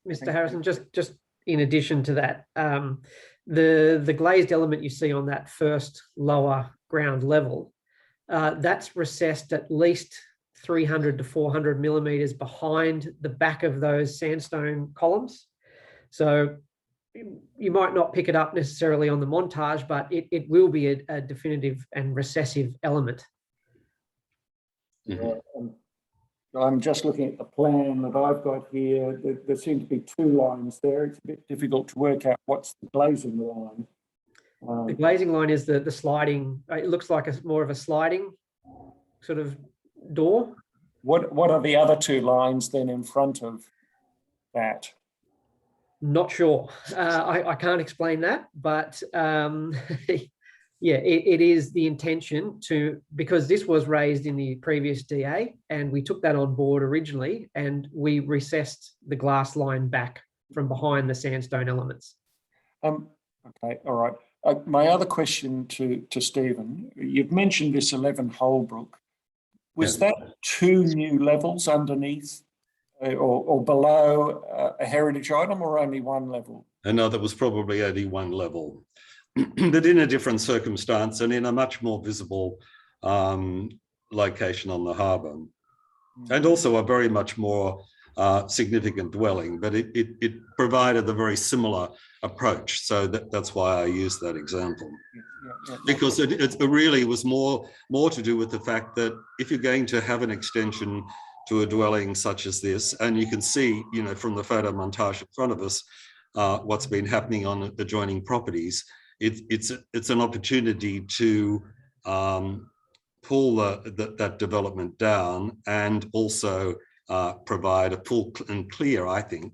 Mr. Harrison, just in addition to that, the glazed element you see on that first lower ground level, that's recessed at least 300 to 400 millimeters behind the back of those sandstone columns. So you might not pick it up necessarily on the montage, but it will be a definitive and recessive element. I'm just looking at the plan that I've got here. There seem to be two lines there. It's a bit difficult to work out what's the glazing line. The glazing line is the sliding. It looks like more of a sliding sort of door. What are the other two lines then in front of that? Not sure. I can't explain that, but yeah, it is the intention to, because this was raised in the previous DA and we took that on board originally and we recessed the glass line back from behind the sandstone elements. Okay, all right. My other question to Stephen, you've mentioned this 11 Holbrook. Was that two new levels underneath or below a heritage item, or only one level? No, that was probably only one level, but in a different circumstance and in a much more visible location on the harbour, and also a very much more significant dwelling, but it provided a very similar approach. So that's why I used that example, because it really was more to do with the fact that if you're going to have an extension to a dwelling such as this, and you can see, from the photo montage in front of us, what's been happening on adjoining properties, it's an opportunity to pull that development down and also provide a full and clear, I think,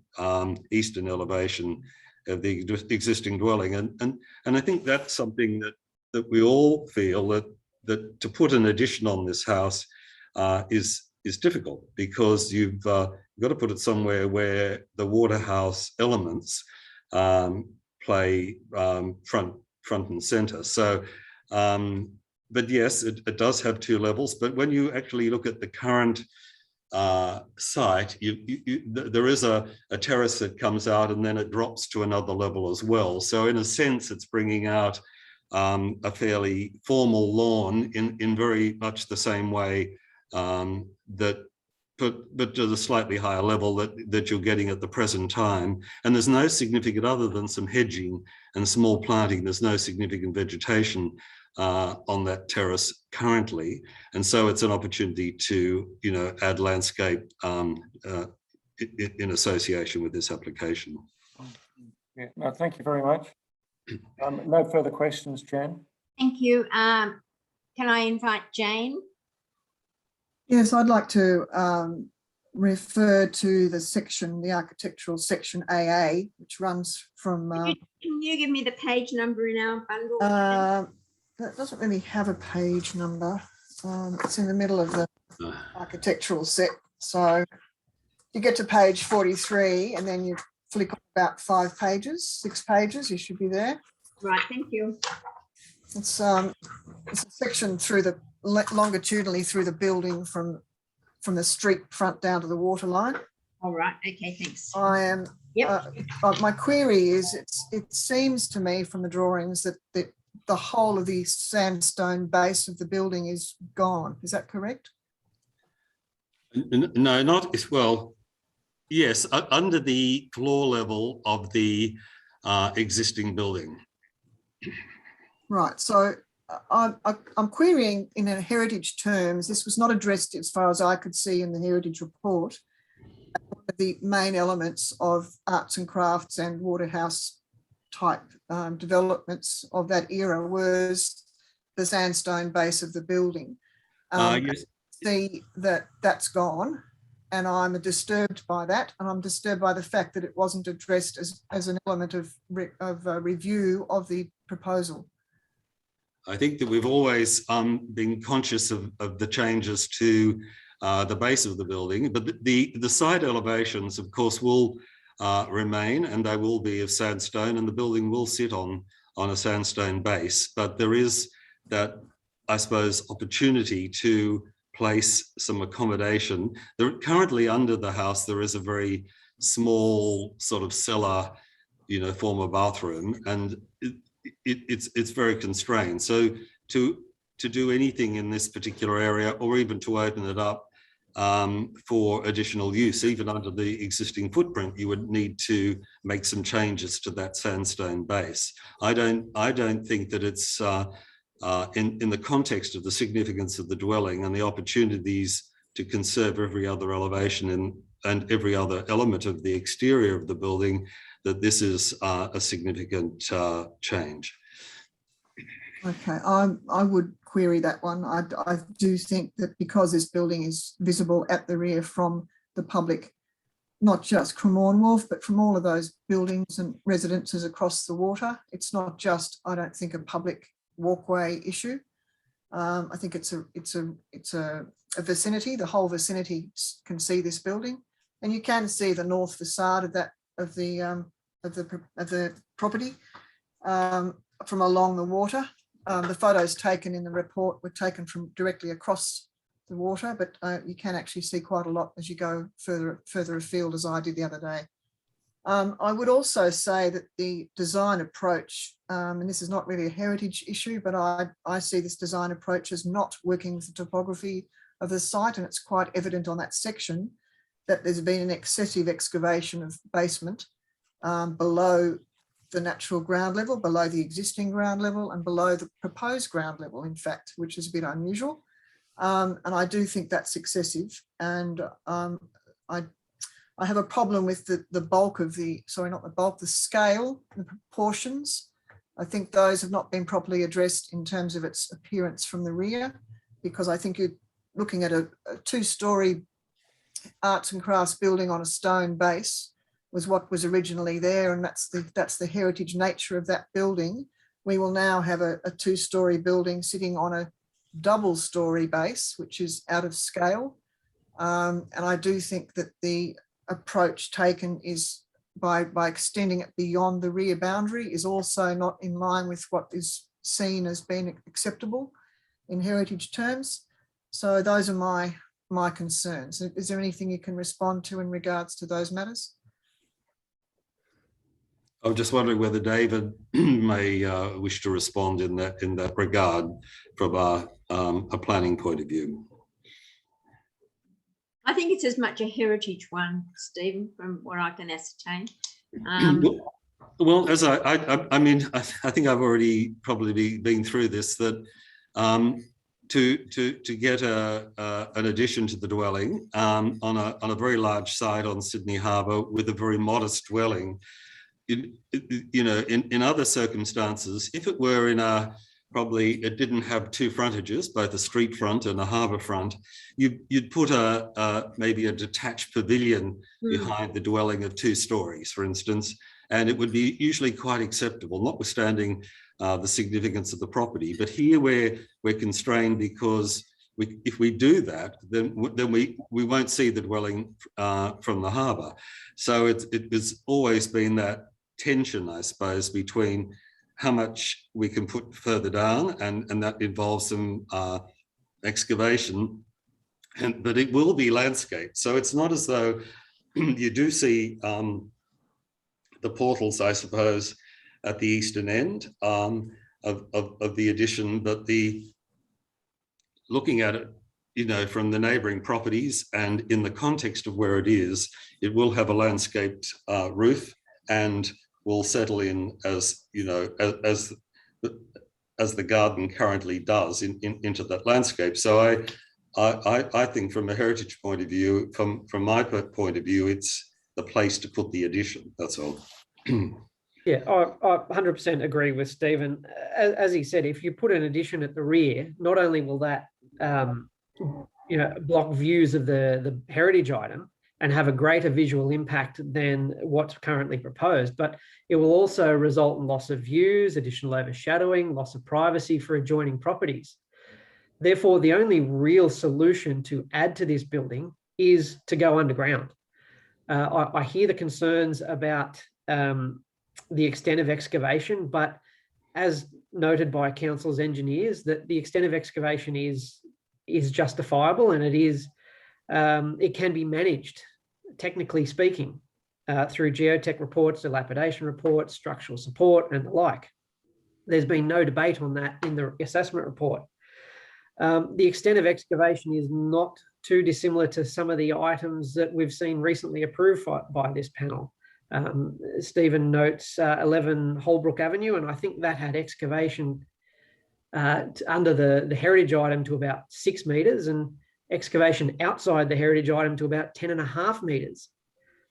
eastern elevation of the existing dwelling. And I think that's something that we all feel that to put an addition on this house is difficult, because you've got to put it somewhere where the waterhouse elements play front and center. So, but yes, it does have two levels. But when you actually look at the current site, there is a terrace that comes out and then it drops to another level as well. So in a sense, it's bringing out a fairly formal lawn in very much the same way but to the slightly higher level that you're getting at the present time. And there's no significant, other than some hedging and small planting, there's no significant vegetation on that terrace currently. And so it's an opportunity to, add landscape in association with this application. Yeah, no, thank you very much. No further questions, Jan? Thank you. Can I invite Jane? Yes, I'd like to refer to the section, the architectural section AA, which runs from... Can you give me the page number in our bundle? That doesn't really have a page number. It's in the middle of the architectural set. So you get to page 43 and then you flick about 5 pages, 6 pages, you should be there. Right, thank you. It's a section through the longitudinally through the building from the street front down to the water line. All right, okay, thanks. I am. Yep. My query is, it seems to me from the drawings that the whole of the sandstone base of the building is gone. Is that correct? No, not as well. Yes, under the floor level of the existing building. Right. So I'm querying in a heritage terms. This was not addressed as far as I could see in the heritage report. of the main elements of arts and crafts and Waterhouse type developments of that era was the sandstone base of the building. Yes. See that that's gone, and I'm disturbed by that, and I'm disturbed by the fact that it wasn't addressed as an element of review of the proposal. I think that we've always been conscious of the changes to the base of the building, but the side elevations, of course, will remain, and they will be of sandstone, and the building will sit on a sandstone base. But there is that, I suppose, opportunity to place some accommodation. Currently under the house, there is a very small sort of cellar, former bathroom, and it's very constrained. So to do anything in this particular area, or even to open it up for additional use, even under the existing footprint, you would need to make some changes to that sandstone base. I don't think that it's in the context of the significance of the dwelling and the opportunities to conserve every other elevation and every other element of the exterior of the building, that this is a significant change. Okay, I would query that one. I do think that because this building is visible at the rear from the public, not just Cremorne Wharf, but from all of those buildings and residences across the water, it's not just, I don't think, a public walkway issue. I think it's a vicinity. The whole vicinity can see this building, and you can see the north facade of the property from along the water. The photos taken in the report were taken from directly across the water, but you can actually see quite a lot as you go further afield, as I did the other day. I would also say that the design approach, and this is not really a heritage issue, but I see this design approach as not working with the topography of the site, and it's quite evident on that section that there's been an excessive excavation of basement below the natural ground level, below the existing ground level, and below the proposed ground level, in fact, which is a bit unusual. And I do think that's excessive. And I have a problem with the bulk of the scale, the proportions. I think those have not been properly addressed in terms of its appearance from the rear, because I think you're looking at a two-storey arts and crafts building on a stone base was what was originally there, and that's the heritage nature of that building. We will now have a two-storey building sitting on a double-storey base, which is out of scale. And I do think that the approach taken is by extending it beyond the rear boundary is also not in line with what is seen as being acceptable in heritage terms. So those are my concerns. Is there anything you can respond to in regards to those matters? I'm just wondering whether David may wish to respond in that regard from a planning point of view. I think it's as much a heritage one, Stephen, from what I can ascertain. Well, as I mean, I think I've already probably been through this, that to get an addition to the dwelling on a very large site on Sydney Harbour with a very modest dwelling, in other circumstances, if it were in probably it didn't have two frontages, both a street front and a harbour front, you'd put maybe a detached pavilion behind the dwelling of 2 stories, for instance, and it would be usually quite acceptable, notwithstanding the significance of the property. But here we're constrained because if we do that, then we won't see the dwelling from the harbour. So it has always been that tension, I suppose, between how much we can put further down, and that involves some excavation, but it will be landscaped. So it's not as though you do see the portals, I suppose, at the eastern end of the addition, but looking at it, from the neighbouring properties and in the context of where it is, it will have a landscaped roof and will settle in as the garden currently does into that landscape. So I think from a heritage point of view, from my point of view, it's the place to put the addition. That's all. Yeah, I 100% agree with Stephen. As he said, if you put an addition at the rear, not only will that block views of the heritage item and have a greater visual impact than what's currently proposed, but it will also result in loss of views, additional overshadowing, loss of privacy for adjoining properties. Therefore, the only real solution to add to this building is to go underground. I hear the concerns about the extent of excavation, but as noted by council's engineers, that the extent of excavation is justifiable, and it can be managed, technically speaking, through geotech reports, dilapidation reports, structural support, and the like. There's been no debate on that in the assessment report. The extent of excavation is not too dissimilar to some of the items that we've seen recently approved by this panel. Stephen notes 11 Holbrook Avenue, and I think that had excavation under the heritage item to about 6 metres and excavation outside the heritage item to about 10.5 metres.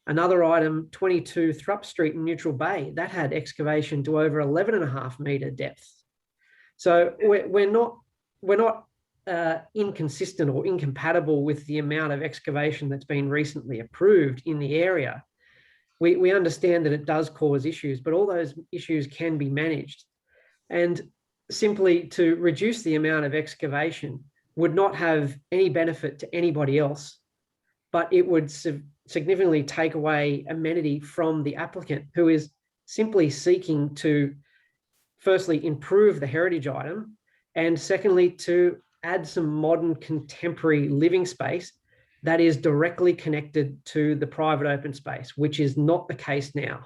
Another item, 22 Thrupp Street in Neutral Bay, that had excavation to over 11.5 metre depth. So we're not inconsistent or incompatible with the amount of excavation that's been recently approved in the area. We understand that it does cause issues, but all those issues can be managed. And simply to reduce the amount of excavation would not have any benefit to anybody else, but it would significantly take away amenity from the applicant, who is simply seeking to, firstly, improve the heritage item, and secondly, to add some modern contemporary living space that is directly connected to the private open space, which is not the case now.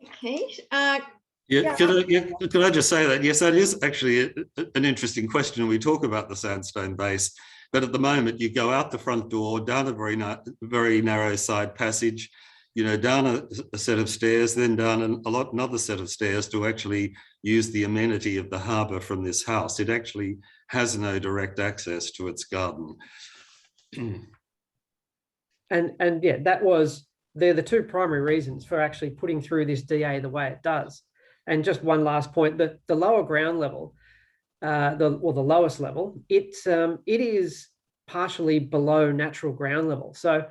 Okay. Could I just say that? Yes, that is actually an interesting question. We talk about the sandstone base, but at the moment you go out the front door, down a very narrow side passage, down a set of stairs, then down another set of stairs to actually use the amenity of the harbour from this house. It actually has no direct access to its garden. And yeah, they're the two primary reasons for actually putting through this DA the way it does. And just one last point, the lower ground level, the lowest level, it is partially below natural ground level. So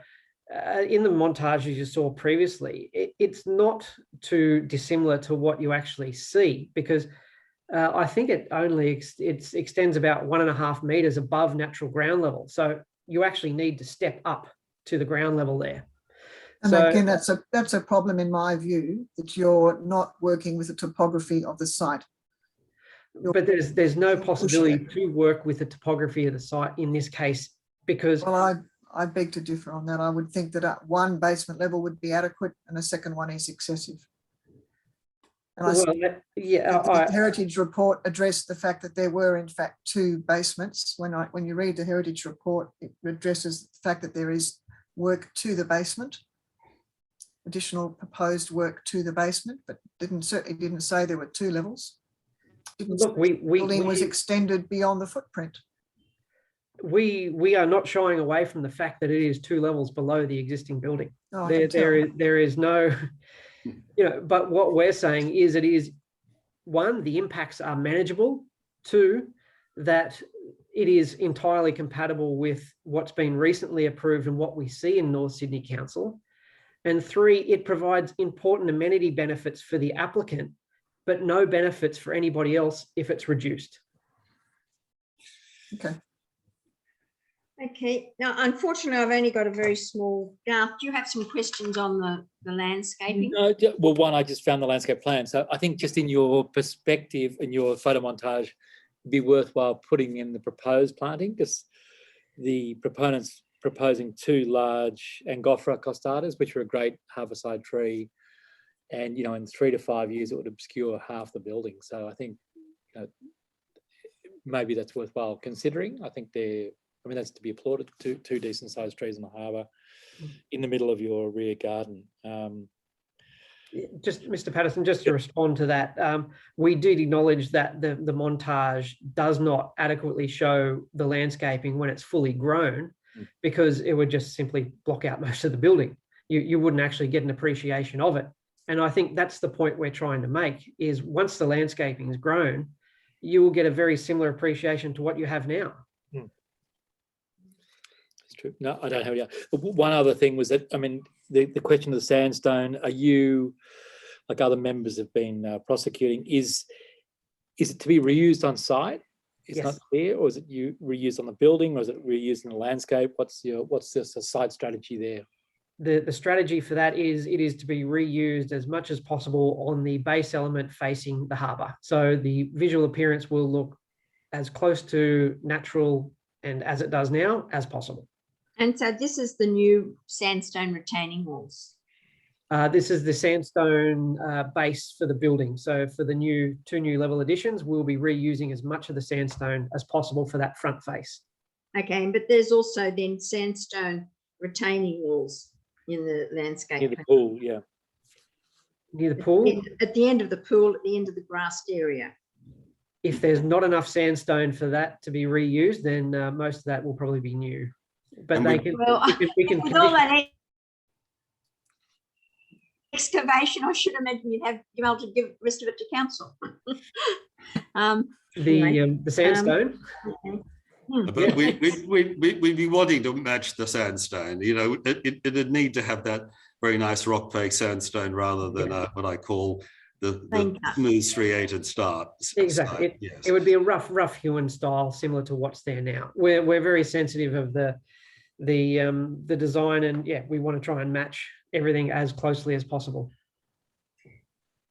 in the montages you saw previously, it's not too dissimilar to what you actually see, because I think it only extends about 1.5 metres above natural ground level. So you actually need to step up to the ground level there. And so, again, that's a problem in my view, that you're not working with the topography of the site. But there's no possibility to work with the topography of the site in this case, because... Well, I beg to differ on that. I would think that one basement level would be adequate and a second one is excessive. And the heritage report addressed the fact that there were in fact 2 basements. When you read the heritage report, it addresses the fact that there is work to the basement, additional proposed work to the basement, but certainly didn't say there were 2 levels. Look, the building was extended beyond the footprint. We are not shying away from the fact that it is 2 levels below the existing building. Oh, there is no, but what we're saying is it is, 1, the impacts are manageable, 2, that it is entirely compatible with what's been recently approved and what we see in North Sydney Council, and 3, it provides important amenity benefits for the applicant, but no benefits for anybody else if it's reduced. Okay. Okay. Now, unfortunately, I've only got a very small... Garth, do you have some questions on the landscaping? No, well, one, I just found the landscape plan. So I think just in your perspective, in your photo montage, it'd be worthwhile putting in the proposed planting, because the proponents proposing 2 large Angophora costatas, which are a great harborside tree. And, in 3 to 5 years, it would obscure half the building. So I think maybe that's worthwhile considering. I think that's to be applauded, 2 decent sized trees in the harbour in the middle of your rear garden. Just Mr. Patterson, just to respond to that, we did acknowledge that the montage does not adequately show the landscaping when it's fully grown, because it would just simply block out most of the building. You wouldn't actually get an appreciation of it. And I think that's the point we're trying to make, is once the landscaping is grown, you will get a very similar appreciation to what you have now. That's true. No, I don't have any. One other thing was that, I mean, the question of the sandstone, are you, like other members have been prosecuting, is it to be reused on site? It's Yes. not clear, or is it reused on the building, or is it reused in the landscape? What's the site strategy there? The strategy for that is it is to be reused as much as possible on the base element facing the harbour. So the visual appearance will look as close to natural and as it does now as possible. And so this is the new sandstone retaining walls. This is the sandstone base for the building. So for the two new level additions, we'll be reusing as much of the sandstone as possible for that front face. Okay, but there's also then sandstone retaining walls in the landscape. Near the pool, yeah. Near the pool? At the end of the pool, at the end of the grassed area. If there's not enough sandstone for that to be reused, then most of that will probably be new. But And they we- can, Well, we can with all that excavation, I should imagine you'd be able to give the rest of it to council. the sandstone. Okay. But we'd be wanting to match the sandstone. You know, it'd need to have that very nice rock face sandstone rather than what I call the smooth striated start. Exactly. It would be a rough hewn style, similar to what's there now. We're very sensitive of the design, and we want to try and match everything as closely as possible.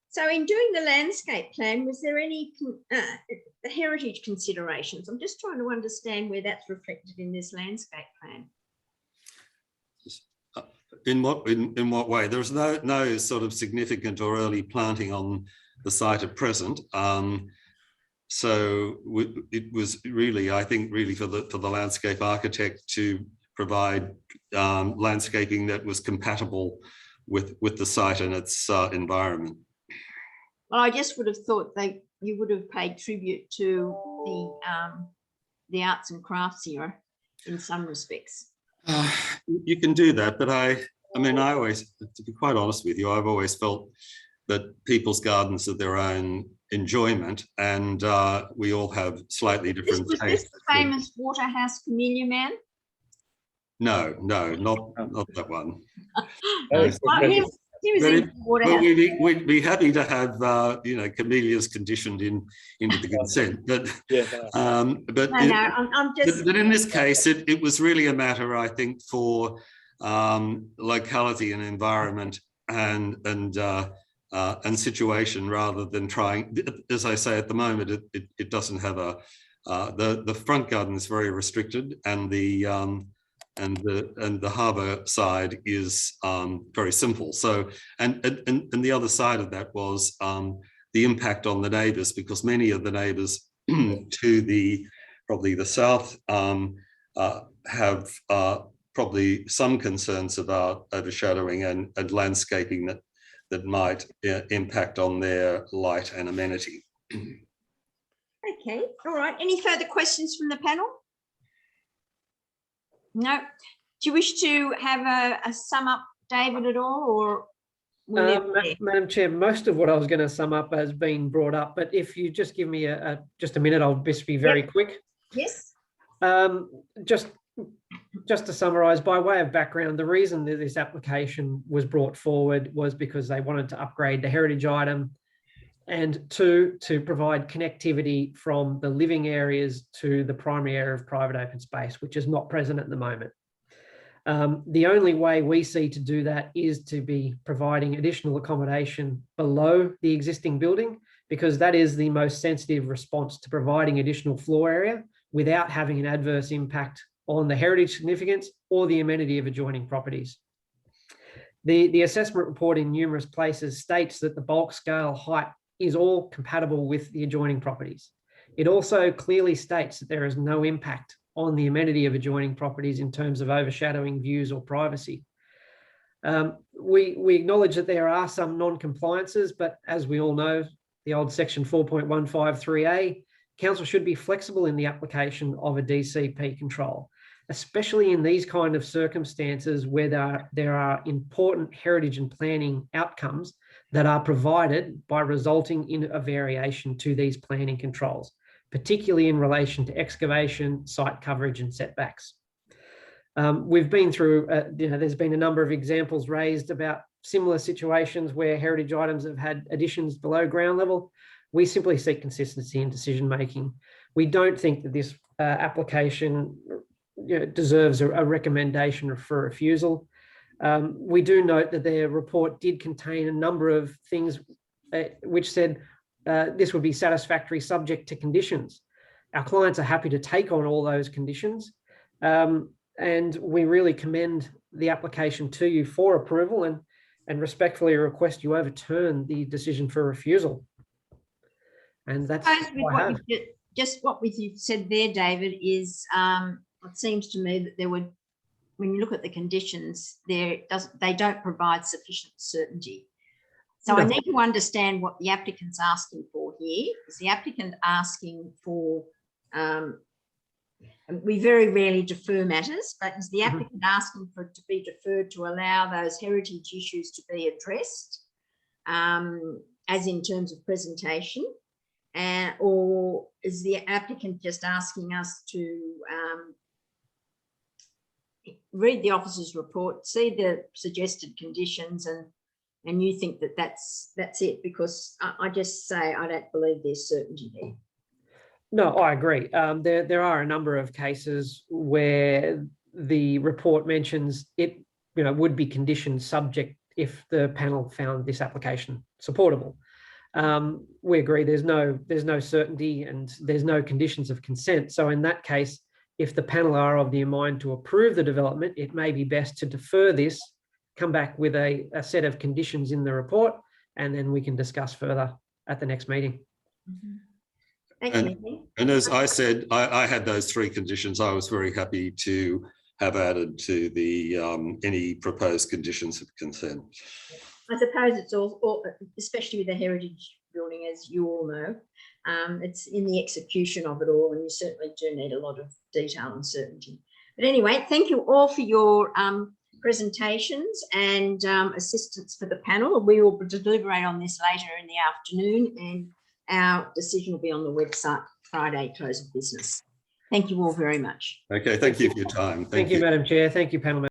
So in doing the landscape plan, was there any the heritage considerations? I'm just trying to understand where that's reflected in this landscape plan. In what way? There's no sort of significant or early planting on the site at present. So it was really, I think, really for the landscape architect to provide landscaping that was compatible with the site and its environment. Well, I just would have thought you would have paid tribute to the arts and crafts era in some respects. You can do that, but I mean, I always, to be quite honest with you, I've always felt that people's gardens are their own enjoyment, and we all have slightly different tastes. Was this the famous Waterhouse Camellia Man? No, not that one. He was in Waterhouse. We'd be happy to have camellias conditioned into the consent, but but in this case, it was really a matter, I think, for locality and environment and situation, rather than trying. As I say, at the moment, it doesn't have the front garden is very restricted, and the harbour side is very simple. So and the other side of that was the impact on the neighbours, because many of the neighbours to probably the south have probably some concerns about overshadowing and landscaping that might impact on their light and amenity. Okay, all right. Any further questions from the panel? No. Do you wish to have a sum up, David, at all, or? Madam Chair, most of what I was going to sum up has been brought up, but if you just give me just a minute, I'll just be very quick. Yes. Just to summarise, by way of background, the reason that this application was brought forward was because they wanted to upgrade the heritage item, and to provide connectivity from the living areas to the primary area of private open space, which is not present at the moment. The only way we see to do that is to be providing additional accommodation below the existing building, because that is the most sensitive response to providing additional floor area without having an adverse impact on the heritage significance or the amenity of adjoining properties. The assessment report in numerous places states that the bulk scale height is all compatible with the adjoining properties. It also clearly states that there is no impact on the amenity of adjoining properties in terms of overshadowing views or privacy. We acknowledge that there are some non-compliances, but as we all know, the old section 4.153A, council should be flexible in the application of a DCP control, especially in these kind of circumstances where there are important heritage and planning outcomes that are provided by resulting in a variation to these planning controls, particularly in relation to excavation, site coverage and setbacks. We've been through, there's been a number of examples raised about similar situations where heritage items have had additions below ground level. We simply seek consistency in decision making. We don't think that this application deserves a recommendation for refusal. We do note that their report did contain a number of things which said this would be satisfactory subject to conditions. Our clients are happy to take on all those conditions, and we really commend the application to you for approval and respectfully request you overturn the decision for refusal. And that's what you've said there, David, is it seems to me that there would, when you look at the conditions, they don't provide sufficient certainty. So I need to understand what the applicant's asking for here. Is the applicant asking for, we very rarely defer matters, but is the applicant asking for it to be deferred to allow those heritage issues to be addressed, as in terms of presentation? Or is the applicant just asking us to read the officer's report, see the suggested conditions, and you think that that's it? Because I just say I don't believe there's certainty there. No, I agree. There are a number of cases where the report mentions it, would be conditioned subject if the panel found this application supportable. We agree there's no certainty and there's no conditions of consent. So in that case, if the panel are of the mind to approve the development, it may be best to defer this, come back with a set of conditions in the report, and then we can discuss further at the next meeting. And as I said, I had those three conditions. I was very happy to have added to the any proposed conditions of consent. I suppose it's all, especially with the heritage building, as you all know, it's in the execution of it all, and you certainly do need a lot of detail and certainty. But anyway, thank you all for your presentations and assistance for the panel. We will deliberate on this later in the afternoon, and our decision will be on the website Friday, close of business. Thank you all very much. Okay, thank you for your time. Thank you, Madam Chair. Thank you, panel members.